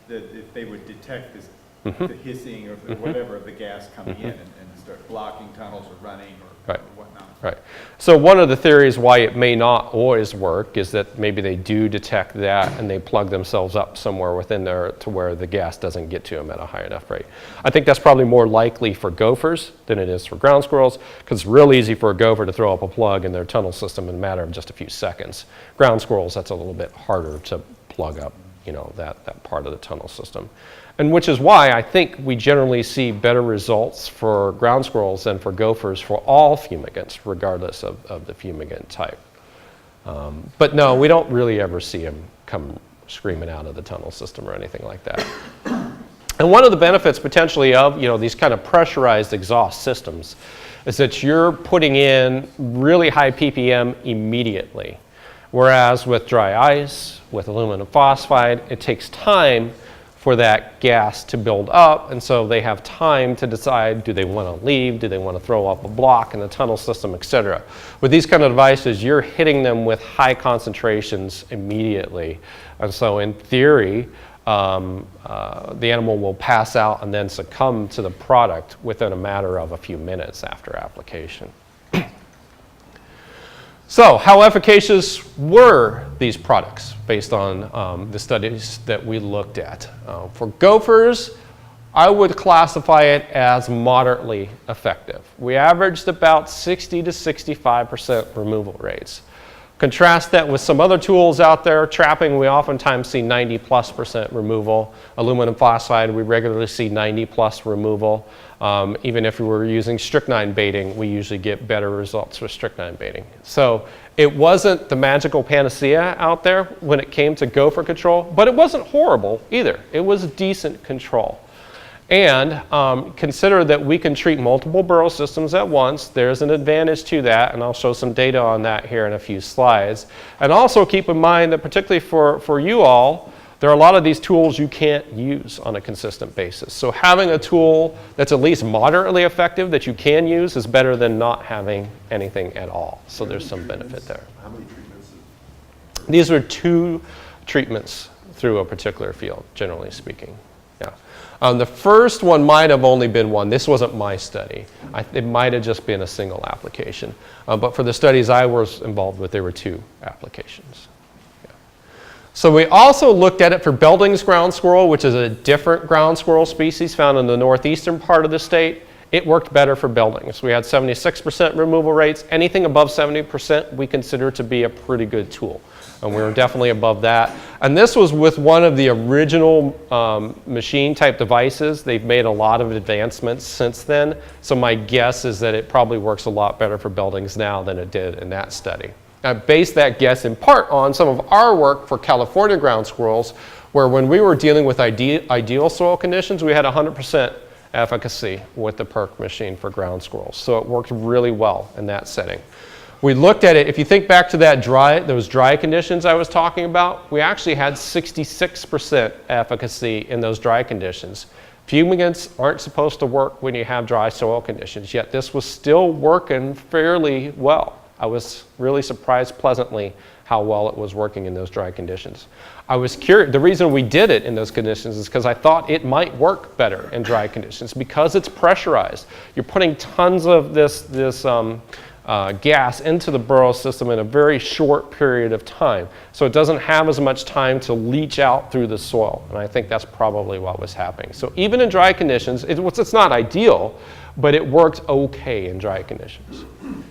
that if they would detect this, the hissing or whatever of the gas coming in and start blocking tunnels or running or Right. whatnot. Right. So one of the theories why it may not always work is that maybe they do detect that and they plug themselves up somewhere within there to where the gas doesn't get to them at a high enough rate. I think that's probably more likely for gophers than it is for ground squirrels, because it's real easy for a gopher to throw up a plug in their tunnel system in a matter of just a few seconds. Ground squirrels, that's a little bit harder to plug up, you know, that part of the tunnel system. And which is why I think we generally see better results for ground squirrels than for gophers for all fumigants, regardless of the fumigant type. But no, we don't really ever see them come screaming out of the tunnel system or anything like that. And one of the benefits potentially of, you know, these kind of pressurized exhaust systems is that you're putting in really high ppm immediately. Whereas with dry ice, with aluminum phosphide, it takes time for that gas to build up, and so they have time to decide, do they want to leave, do they want to throw up a block in the tunnel system, etc. With these kind of devices, you're hitting them with high concentrations immediately, and so in theory, the animal will pass out and then succumb to the product within a matter of a few minutes after application. So, how efficacious were these products based on the studies that we looked at? For gophers, I would classify it as moderately effective. We averaged about 60 to 65% removal rates. Contrast that with some other tools out there. Trapping, we oftentimes see 90+% removal. Aluminum phosphide, we regularly see 90+ removal. Even if we were using strychnine baiting, we usually get better results with strychnine baiting. So it wasn't the magical panacea out there when it came to gopher control, but it wasn't horrible either. It was decent control. And consider that we can treat multiple burrow systems at once. There's an advantage to that, and I'll show some data on that here in a few slides. And also keep in mind that particularly for you all, there are a lot of these tools you can't use on a consistent basis. So having a tool that's at least moderately effective that you can use is better than not having anything at all. So there's some benefit there. How many treatments? These are 2 treatments through a particular field, generally speaking. Yeah. The first one might have only been one. This wasn't my study. It might have just been a single application. But for the studies I was involved with, there were 2 applications. Yeah. So we also looked at it for Belding's ground squirrel, which is a different ground squirrel species found in the northeastern part of the state. It worked better for Belding's. We had 76% removal rates. Anything above 70% we consider to be a pretty good tool. And we were definitely above that. And this was with one of the original machine type devices. They've made a lot of advancements since then. So my guess is that it probably works a lot better for Belding's now than it did in that study. I based that guess in part on some of our work for California ground squirrels, where when we were dealing with ideal soil conditions, we had 100% efficacy with the PERC machine for ground squirrels. So it worked really well in that setting. We looked at it, if you think back to those dry conditions I was talking about, we actually had 66% efficacy in those dry conditions. Fumigants aren't supposed to work when you have dry soil conditions, yet this was still working fairly well. I was really surprised pleasantly how well it was working in those dry conditions. I was curious, the reason we did it in those conditions is because I thought it might work better in dry conditions because it's pressurized. You're putting tons of this gas into the burrow system in a very short period of time. So it doesn't have as much time to leach out through the soil. And I think that's probably what was happening. So even in dry conditions, it's not ideal, but it worked okay in dry conditions.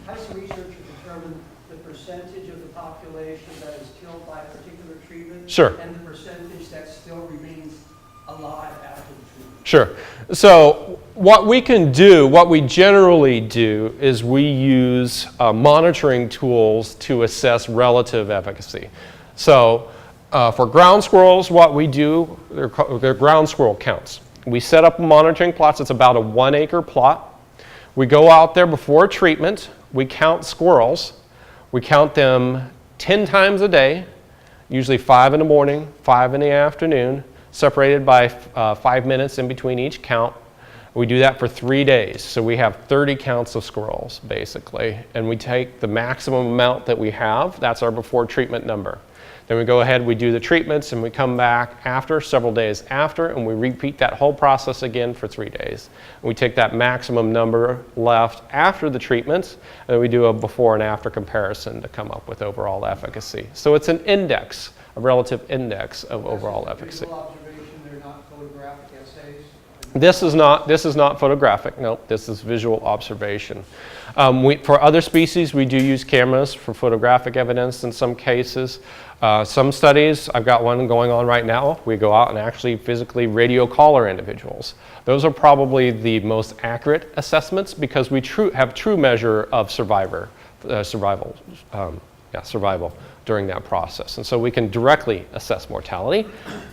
Has researchers determined the percentage of the population that is killed by a particular treatment? Sure. And the percentage that still remains alive after the treatment? Sure. So what we can do, what we generally do, is we use monitoring tools to assess relative efficacy. So for ground squirrels, what we do, they're ground squirrel counts. We set up monitoring plots. It's about a 1 acre plot. We go out there before treatment. We count squirrels. We count them 10 times a day, usually 5 in the morning, 5 in the afternoon, separated by 5 minutes in between each count. We do that for 3 days. So we have 30 counts of squirrels, basically. And we take the maximum amount that we have. That's our before treatment number. Then we go ahead, we do the treatments, and we come back after, several days after, and we repeat that whole process again for 3 days. We take that maximum number left after the treatments, and then we do a before and after comparison to come up with overall efficacy. So it's an index, a relative index of overall efficacy. Visual observation, they're not photographic essays? This is not photographic. Nope, this is visual observation. For other species, we do use cameras for photographic evidence in some cases. Some studies, I've got one going on right now, we go out and actually physically radio collar individuals. Those are probably the most accurate assessments because we have true measure of survival during that process. And so we can directly assess mortality,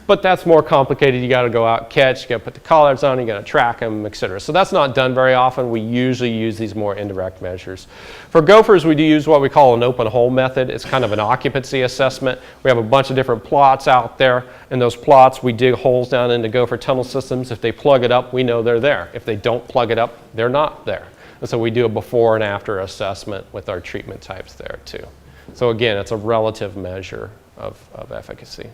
but that's more complicated. You got to go out, catch, you got to put the collars on, you got to track them, et cetera. So that's not done very often. We usually use these more indirect measures. For gophers, we do use what we call an open hole method. It's kind of an occupancy assessment. We have a bunch of different plots out there. In those plots, we dig holes down into gopher tunnel systems. If they plug it up, we know they're there. If they don't plug it up, they're not there. And so we do a before and after assessment with our treatment types there too. So again, it's a relative measure of efficacy.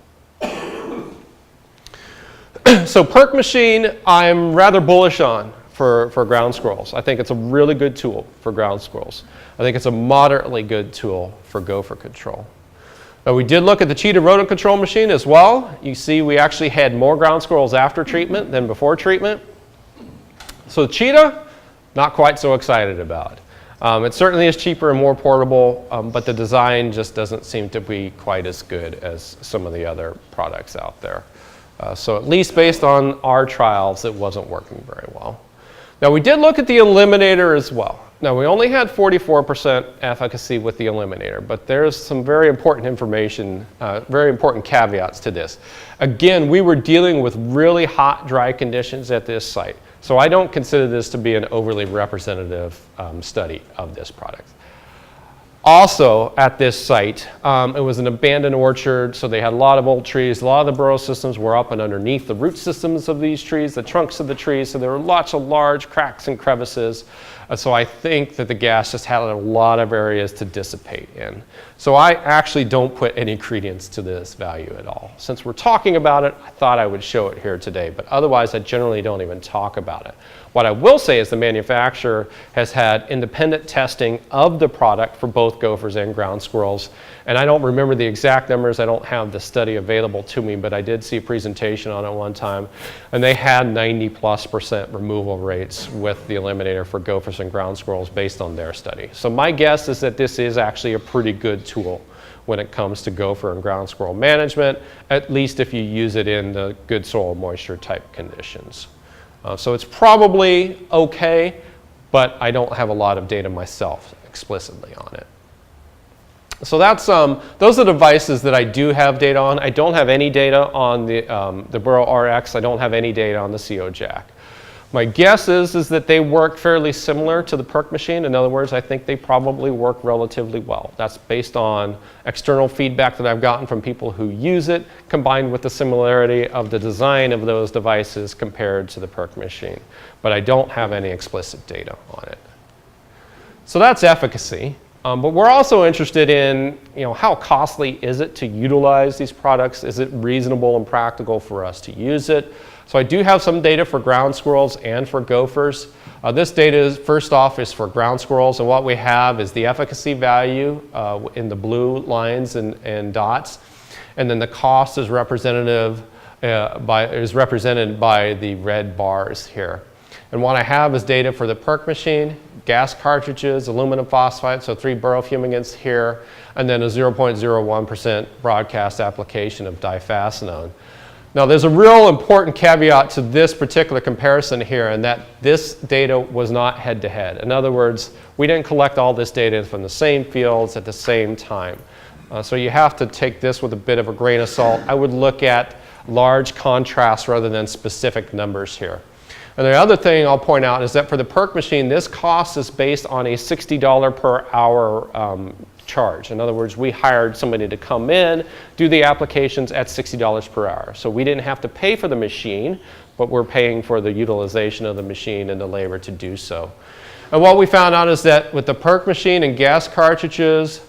So PERC machine, I'm rather bullish on for ground squirrels. I think it's a really good tool for ground squirrels. I think it's a moderately good tool for gopher control. Now we did look at the cheetah rodent control machine as well. You see we actually had more ground squirrels after treatment than before treatment. So the cheetah, not quite so excited about. It certainly is cheaper and more portable, but the design just doesn't seem to be quite as good as some of the other products out there. So at least based on our trials, it wasn't working very well. Now we did look at the eliminator as well. Now we only had 44% efficacy with the eliminator, but there's some very important information, very important caveats to this. Again, we were dealing with really hot, dry conditions at this site. So I don't consider this to be an overly representative study of this product. Also at this site, it was an abandoned orchard, so they had a lot of old trees. A lot of the burrow systems were up and underneath the root systems of these trees, the trunks of the trees, so there were lots of large cracks and crevices. So I think that the gas just had a lot of areas to dissipate in. So I actually don't put any credence to this value at all. Since we're talking about it, I thought I would show it here today, but otherwise I generally don't even talk about it. What I will say is the manufacturer has had independent testing of the product for both gophers and ground squirrels. And I don't remember the exact numbers. I don't have the study available to me, but I did see a presentation on it one time. And they had 90+% removal rates with the eliminator for gophers and ground squirrels based on their study. So my guess is that this is actually a pretty good tool when it comes to gopher and ground squirrel management, at least if you use it in the good soil moisture type conditions. So it's probably okay, but I don't have a lot of data myself explicitly on it. So that's, those are devices that I do have data on. I don't have any data on the Burrow RX. I don't have any data on the CO Jack. My guess is that they work fairly similar to the PERC machine. In other words, I think they probably work relatively well. That's based on external feedback that I've gotten from people who use it, combined with the similarity of the design of those devices compared to the PERC machine. But I don't have any explicit data on it. So that's efficacy. But we're also interested in, how costly is it to utilize these products? Is it reasonable and practical for us to use it? So I do have some data for ground squirrels and for gophers. This data, first off, is for ground squirrels, and what we have is the efficacy value in the blue lines and dots, and then the cost is represented by the red bars here. And what I have is data for the PERC machine, gas cartridges, aluminum phosphide, so 3 Burrow Fumigants here, and then a 0.01% broadcast application of difascinone. Now there's a real important caveat to this particular comparison here, and that this data was not head-to-head. In other words, we didn't collect all this data from the same fields at the same time. So you have to take this with a bit of a grain of salt. I would look at large contrasts rather than specific numbers here. And the other thing I'll point out is that for the PERC machine, this cost is based on a $60 per hour charge. In other words, we hired somebody to come in, do the applications at $60 per hour. So we didn't have to pay for the machine, but we're paying for the utilization of the machine and the labor to do so. And what we found out is that with the PERC machine and gas cartridges,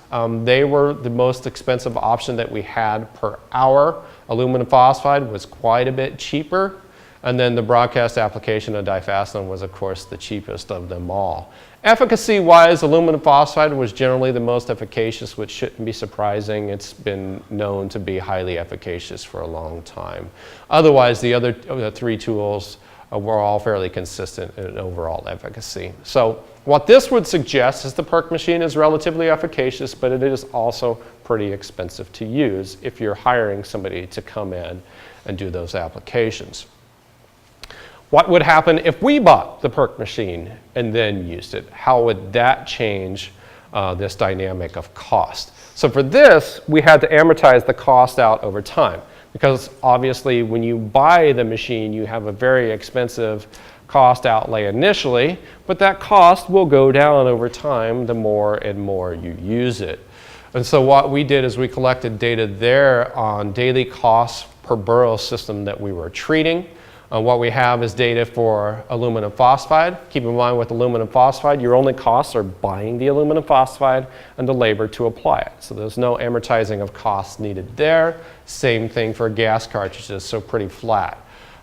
they were the most expensive option that we had per hour. Aluminum phosphide was quite a bit cheaper. And then the broadcast application of difacillin was, of course, the cheapest of them all. Efficacy-wise, aluminum phosphide was generally the most efficacious, which shouldn't be surprising. It's been known to be highly efficacious for a long time. Otherwise, the other three tools were all fairly consistent in overall efficacy. So what this would suggest is the PERC machine is relatively efficacious, but it is also pretty expensive to use if you're hiring somebody to come in and do those applications. What would happen if we bought the PERC machine and then used it? How would that change this dynamic of cost? So for this, we had to amortize the cost out over time, because obviously when you buy the machine, you have a very expensive cost outlay initially, but that cost will go down over time the more and more you use it. And so what we did is we collected data there on daily costs per Burrow system that we were treating. What we have is data for aluminum phosphide. Keep in mind with aluminum phosphide, your only costs are buying the aluminum phosphide and the labor to apply it. So there's no amortizing of costs needed there. Same thing for gas cartridges, so pretty flat.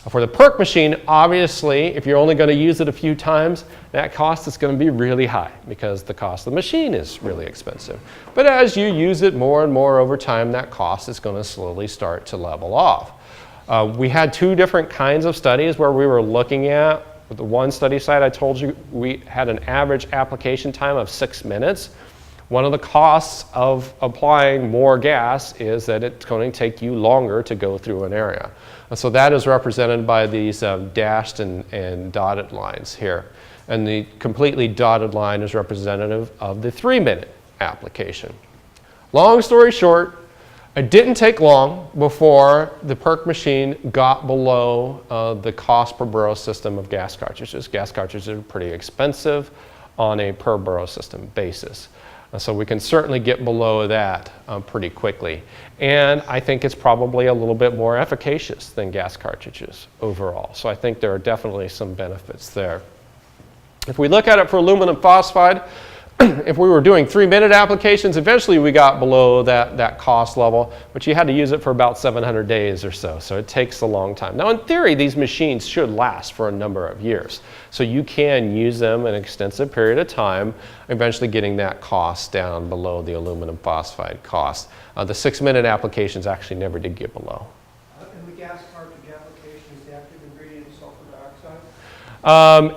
For the PERC machine, obviously, if you're only going to use it a few times, that cost is going to be really high because the cost of the machine is really expensive. But as you use it more and more over time, that cost is going to slowly start to level off. We had two different kinds of studies where we were looking at. With the one study site I told you, we had an average application time of 6 minutes. One of the costs of applying more gas is that it's going to take you longer to go through an area. And so that is represented by these dashed and dotted lines here. And the completely dotted line is representative of the 3-minute application. Long story short, it didn't take long before the PERC machine got below the cost per Burrow system of gas cartridges. Gas cartridges are pretty expensive on a per Burrow system basis. So we can certainly get below that pretty quickly. And I think it's probably a little bit more efficacious than gas cartridges overall. So I think there are definitely some benefits there. If we look at it for aluminum phosphide, if we were doing 3-minute applications, eventually we got below that cost level, but you had to use it for about 700 days or so, so it takes a long time. Now in theory, these machines should last for a number of years, so you can use them an extensive period of time, eventually getting that cost down below the aluminum phosphide cost. The 6-minute applications actually never did get below. In the gas cartridge application, is the active ingredient sulfur dioxide?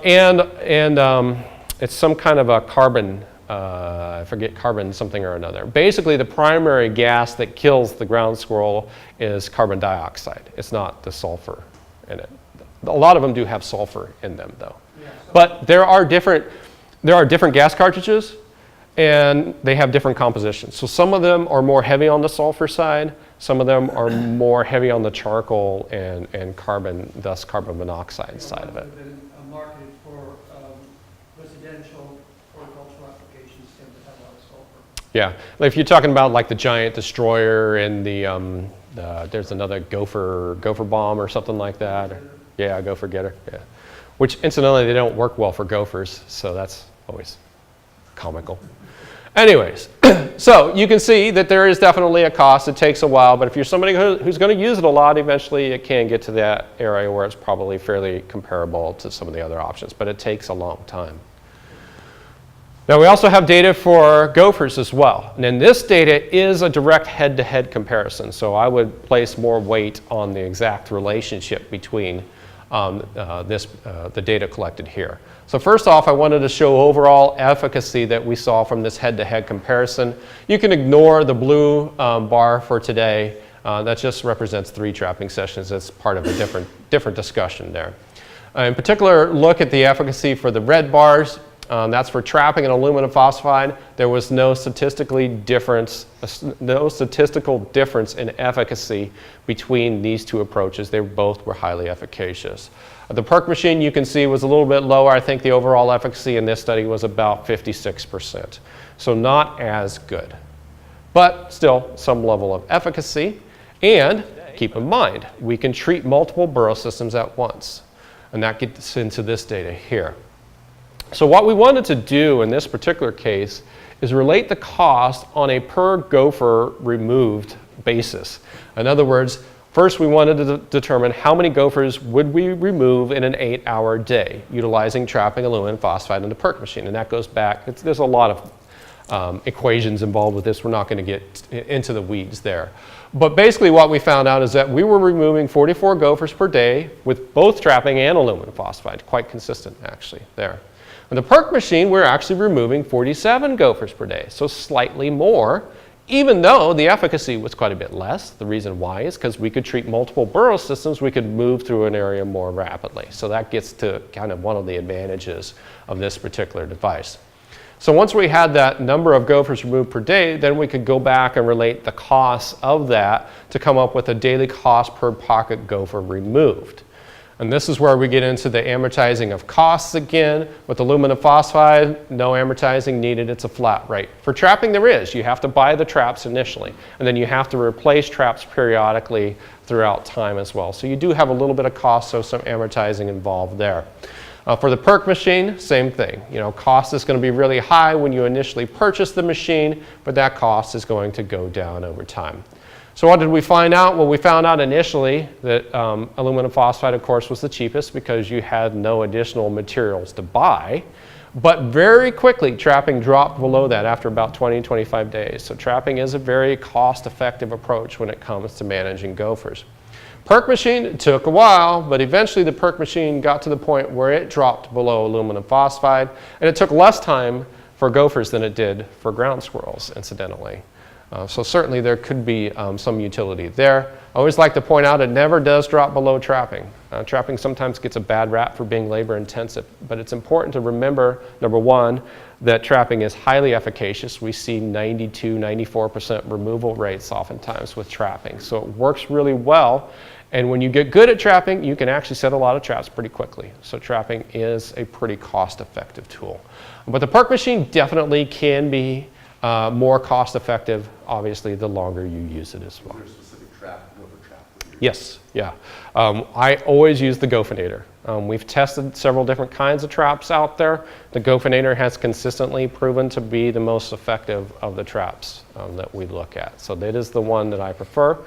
It's some kind of a carbon, I forget, carbon something or another. Basically, the primary gas that kills the ground squirrel is carbon dioxide. It's not the sulfur in it. A lot of them do have sulfur in them, though. Yeah, but there are different gas cartridges, and they have different compositions. So some of them are more heavy on the sulfur side. Some of them are more heavy on the charcoal and carbon, thus carbon monoxide side of it. Marketed for residential horticultural applications tend to have a lot of sulfur. Yeah, if you're talking about like the giant destroyer and there's another Gopher bomb or something like that. Yeah, Gopher getter. Yeah, which incidentally they don't work well for gophers, so that's always comical. Anyways, so you can see that there is definitely a cost. It takes a while, but if you're somebody who's going to use it a lot, eventually it can get to that area where it's probably fairly comparable to some of the other options, but it takes a long time. Now we also have data for gophers as well, and then this data is a direct head-to-head comparison, so I would place more weight on the exact relationship between the data collected here. So first off, I wanted to show overall efficacy that we saw from this head-to-head comparison. You can ignore the blue bar for today. That just represents 3 trapping sessions. It's part of a different discussion there. In particular, look at the efficacy for the red bars. That's for trapping and aluminum phosphide. There was no statistical difference in efficacy between these two approaches. They both were highly efficacious. The PERC machine, you can see, was a little bit lower. I think the overall efficacy in this study was about 56%. So not as good, but still some level of efficacy. And keep in mind, we can treat multiple burrow systems at once. And that gets into this data here. So what we wanted to do in this particular case is relate the cost on a per gopher removed basis. In other words, first we wanted to determine how many gophers would we remove in an 8-hour day utilizing trapping aluminum phosphide in the PERC machine. And that goes back, there's a lot of equations involved with this. We're not going to get into the weeds there. But basically what we found out is that we were removing 44 gophers per day with both trapping and aluminum phosphide, quite consistent actually there. On the PERC machine, we're actually removing 47 gophers per day, so slightly more, even though the efficacy was quite a bit less. The reason why is because we could treat multiple burrow systems, we could move through an area more rapidly. So that gets to kind of one of the advantages of this particular device. So once we had that number of gophers removed per day, then we could go back and relate the costs of that to come up with a daily cost per pocket gopher removed. And this is where we get into the amortizing of costs again. With aluminum phosphide, no amortizing needed, it's a flat rate. For trapping there is, you have to buy the traps initially, and then you have to replace traps periodically throughout time as well. So you do have a little bit of cost, so some amortizing involved there. For the PERC machine, same thing. You know, cost is going to be really high when you initially purchase the machine, but that cost is going to go down over time. So what did we find out? Well, we found out initially that aluminum phosphide, of course, was the cheapest because you had no additional materials to buy. But very quickly, trapping dropped below that after about 20, 25 days. So trapping is a very cost-effective approach when it comes to managing gophers. PERC machine, it took a while, but eventually the PERC machine got to the point where it dropped below aluminum phosphide, and it took less time for gophers than it did for ground squirrels, incidentally. So certainly there could be some utility there. I always like to point out it never does drop below trapping. Trapping sometimes gets a bad rap for being labor intensive, but it's important to remember, number one, that trapping is highly efficacious. We see 92, 94% removal rates oftentimes with trapping. So it works really well. And when you get good at trapping, you can actually set a lot of traps pretty quickly. So trapping is a pretty cost-effective tool. But the PERC machine definitely can be more cost-effective, obviously, the longer you use it as well. Is there a specific trap, gopher trap? Yes, yeah. I always use the Gophinator. We've tested several different kinds of traps out there. The Gophinator has consistently proven to be the most effective of the traps that we look at. So that is the one that I prefer.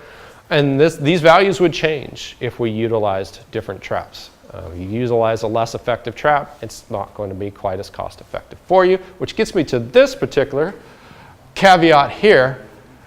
And these values would change if we utilized different traps. You utilize a less effective trap, it's not going to be quite as cost effective for you, which gets me to this particular caveat here.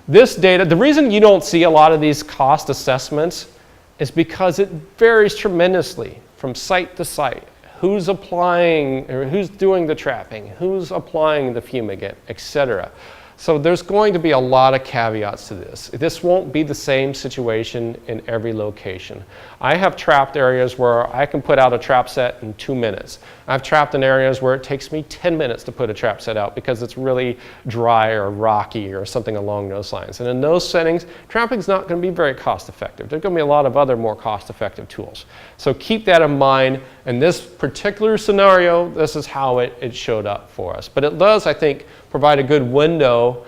This data, the reason you don't see a lot of these cost assessments is because it varies tremendously from site to site. Who's applying, or who's doing the trapping, who's applying the fumigant, etc. So there's going to be a lot of caveats to this. This won't be the same situation in every location. I have trapped areas where I can put out a trap set in 2 minutes. I've trapped in areas where it takes me 10 minutes to put a trap set out because it's really dry or rocky or something along those lines. And in those settings, trapping is not going to be very cost effective. There's going to be a lot of other more cost effective tools. So keep that in mind. In this particular scenario, this is how it showed up for us. But it does, I think, provide a good window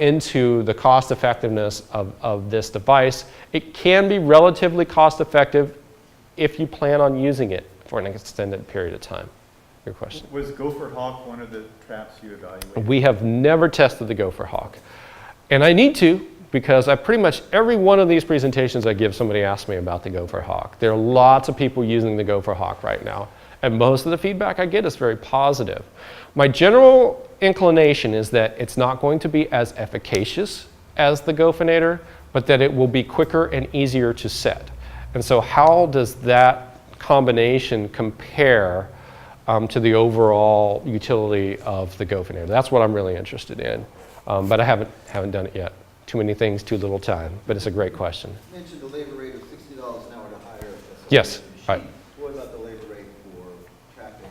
into the cost effectiveness of this device. It can be relatively cost effective if you plan on using it for an extended period of time. Your question? Was Gopher Hawk one of the traps you evaluated? We have never tested the Gopher Hawk. And I need to, because I pretty much every one of these presentations I give, somebody asks me about the Gopher Hawk. There are lots of people using the Gopher Hawk right now. And most of the feedback I get is very positive. My general inclination is that it's not going to be as efficacious as the Gophinator, but that it will be quicker and easier to set. And so how does that combination compare to the overall utility of the Gophinator? That's what I'm really interested in. But I haven't done it yet. Too many things, too little time. But it's a great question. You mentioned the labor rate of $60 an hour to hire. Yes, right. What about the labor rate for trapping?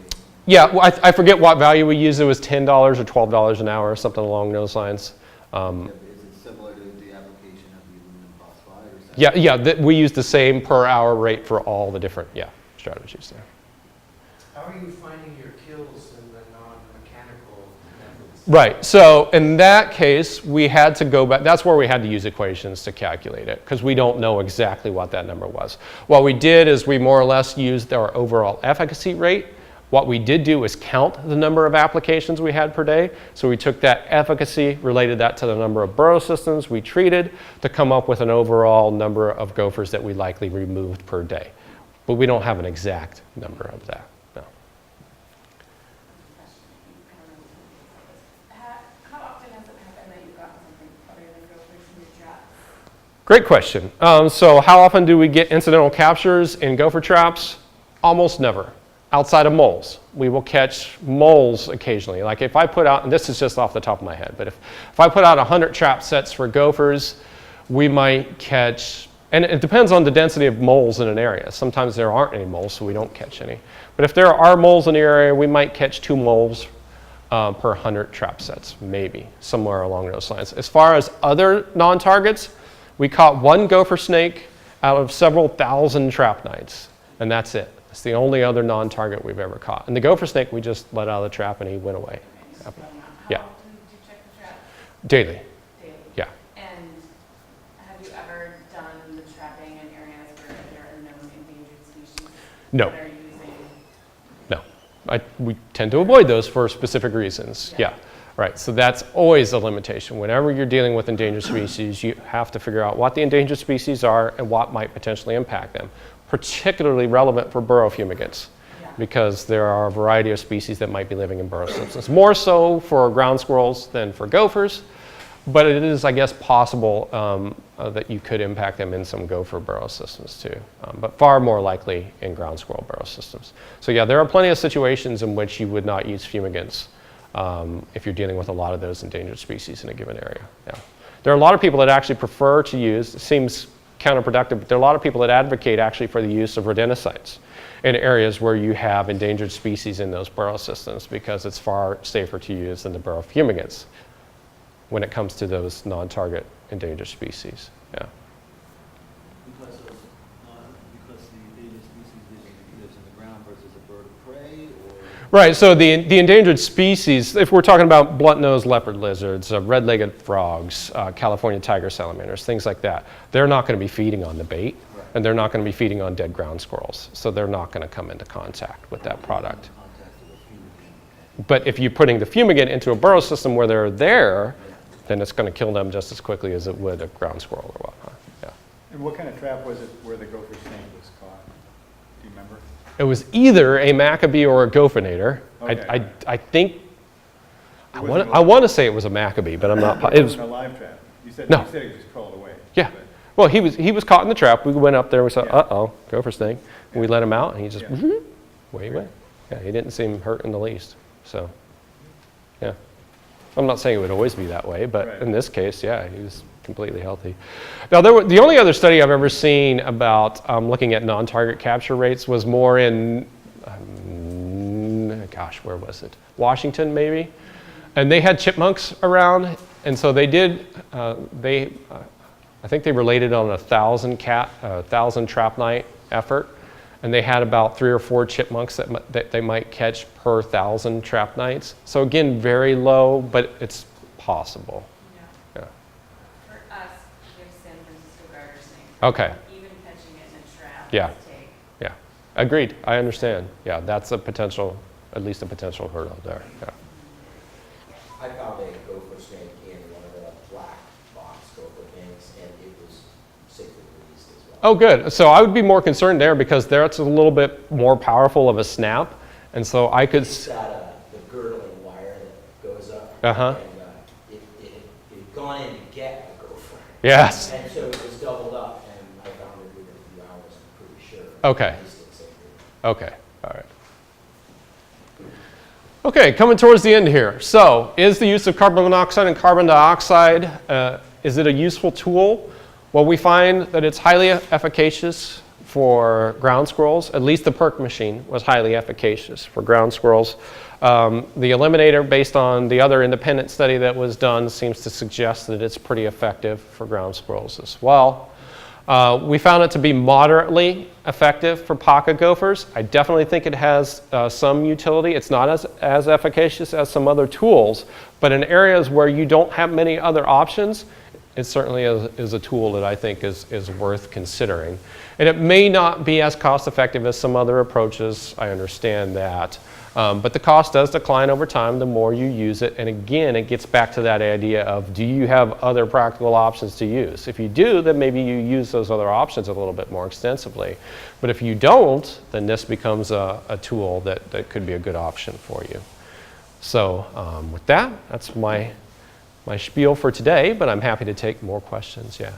Yeah, well, I forget what value we used. It was $10 or $12 an hour or something along those lines. Is it similar to the application of the aluminum phosphide? Or Yeah, we use the same per hour rate for all the different, strategies there. How are you finding your kills in the non-mechanical methods? Right, so in that case, we had to go back, that's where we had to use equations to calculate it, because we don't know exactly what that number was. What we did is we more or less used our overall efficacy rate. What we did do is count the number of applications we had per day. So we took that efficacy, related that to the number of burrow systems we treated to come up with an overall number of gophers that we likely removed per day. But we don't have an exact number of that, no. How often has it happened that you've gotten something other than gophers in your trap? Great question. So how often do we get incidental captures in gopher traps? Almost never. Outside of moles. We will catch moles occasionally. Like if I put out, and this is just off the top of my head, but if I put out 100 trap sets for gophers, we might catch, and it depends on the density of moles in an area. Sometimes there aren't any moles, so we don't catch any. But if there are moles in the area, we might catch 2 moles per 100 trap sets, maybe, somewhere along those lines. As far as other non-targets, we caught 1 gopher snake out of several thousand trap nights, and that's it. It's the only other non-target we've ever caught. And the gopher snake, we just let out of the trap and he went away. How Yeah. often do you check the trap? Daily, Daily? yeah. And have you ever done the trapping in areas where there are known endangered species? No. That are using, No. We tend to avoid those for specific reasons. Yeah. Right. So that's always a limitation. Whenever you're dealing with endangered species, you have to figure out what the endangered species are and what might potentially impact them. Particularly relevant for Burrow Fumigants, because there are a variety of species that might be living in burrow systems. More so for ground squirrels than for gophers, but it is, I guess, possible that you could impact them in some gopher burrow systems too, but far more likely in ground squirrel burrow systems. So yeah, there are plenty of situations in which you would not use fumigants if you're dealing with a lot of those endangered species in a given area. Yeah. There are a lot of people that actually prefer to use, it seems counterproductive, but there are a lot of people that advocate actually for the use of rodenticides in areas where you have endangered species in those burrow systems, because it's far safer to use than the Burrow Fumigants when it comes to those non-target endangered species. Yeah. Because the endangered species lives in the ground versus a bird of prey, or? Right, so the endangered species, if we're talking about blunt-nosed leopard lizards, red-legged frogs, California tiger salamanders, things like that, they're not going to be feeding on the bait, and they're not going to be feeding on dead ground squirrels, so they're not going to come into contact with that product. But if you're putting the fumigant into a burrow system where they're there, then it's going to kill them just as quickly as it would a ground squirrel or whatnot. Yeah. And what kind of trap was it where the gopher snake was caught? Do you remember? It was either a Maccabee or a Gophinator. Okay. I think, It I wasn't want to say it was a Maccabee, but I'm not. It It was, wasn't a live trap. No. You said it just crawled away. yeah. But- Well, he was caught in the trap. We went up there. We saw, Yeah. uh-oh, gopher snake. And we let him out, and he just Yeah. away he went. Yeah, he didn't seem hurt in the least. So, yeah. I'm not saying it would always be that way, but Right. in this case, yeah, he was completely healthy. Now, the only other study I've ever seen about looking at non-target capture rates was more in, gosh, where was it? Washington, maybe? And they had chipmunks around, and so they did, I think they related on 1,000 trap night effort, and they had about 3 or 4 chipmunks that they might catch per 1,000 trap nights. So again, very low, but it's possible. yeah. Yeah. For us, we have San Francisco garter snake. Okay. Even catching it in a trap. Yeah. does take- Yeah. Agreed. I understand. Yeah, that's a potential, at least a potential hurdle there. Yeah. I found a gopher snake in one of the black box gopher things, and it was safely released as well. Oh, good. So I would be more concerned there because that's a little bit more powerful of a snap, and so I could. It's got the girdling wire that goes up, Uh-huh. and it had gone in to get a gopher. Yes. And so it was doubled up, and I found it within a few hours, I'm pretty sure. Okay. Released it safely. Okay. All right. Okay, coming towards the end here. So, is the use of carbon monoxide and carbon dioxide, is it a useful tool? Well, we find that it's highly efficacious for ground squirrels. At least the PERC machine was highly efficacious for ground squirrels. The eliminator, based on the other independent study that was done, seems to suggest that it's pretty effective for ground squirrels as well. We found it to be moderately effective for pocket gophers. I definitely think it has some utility. It's not as efficacious as some other tools, but in areas where you don't have many other options, it certainly is a tool that I think is worth considering. And it may not be as cost effective as some other approaches, I understand that. But the cost does decline over time the more you use it. And again, it gets back to that idea of, do you have other practical options to use? If you do, then maybe you use those other options a little bit more extensively. But if you don't, then this becomes a tool that could be a good option for you. So with that, that's my spiel for today, but I'm happy to take more questions, yeah.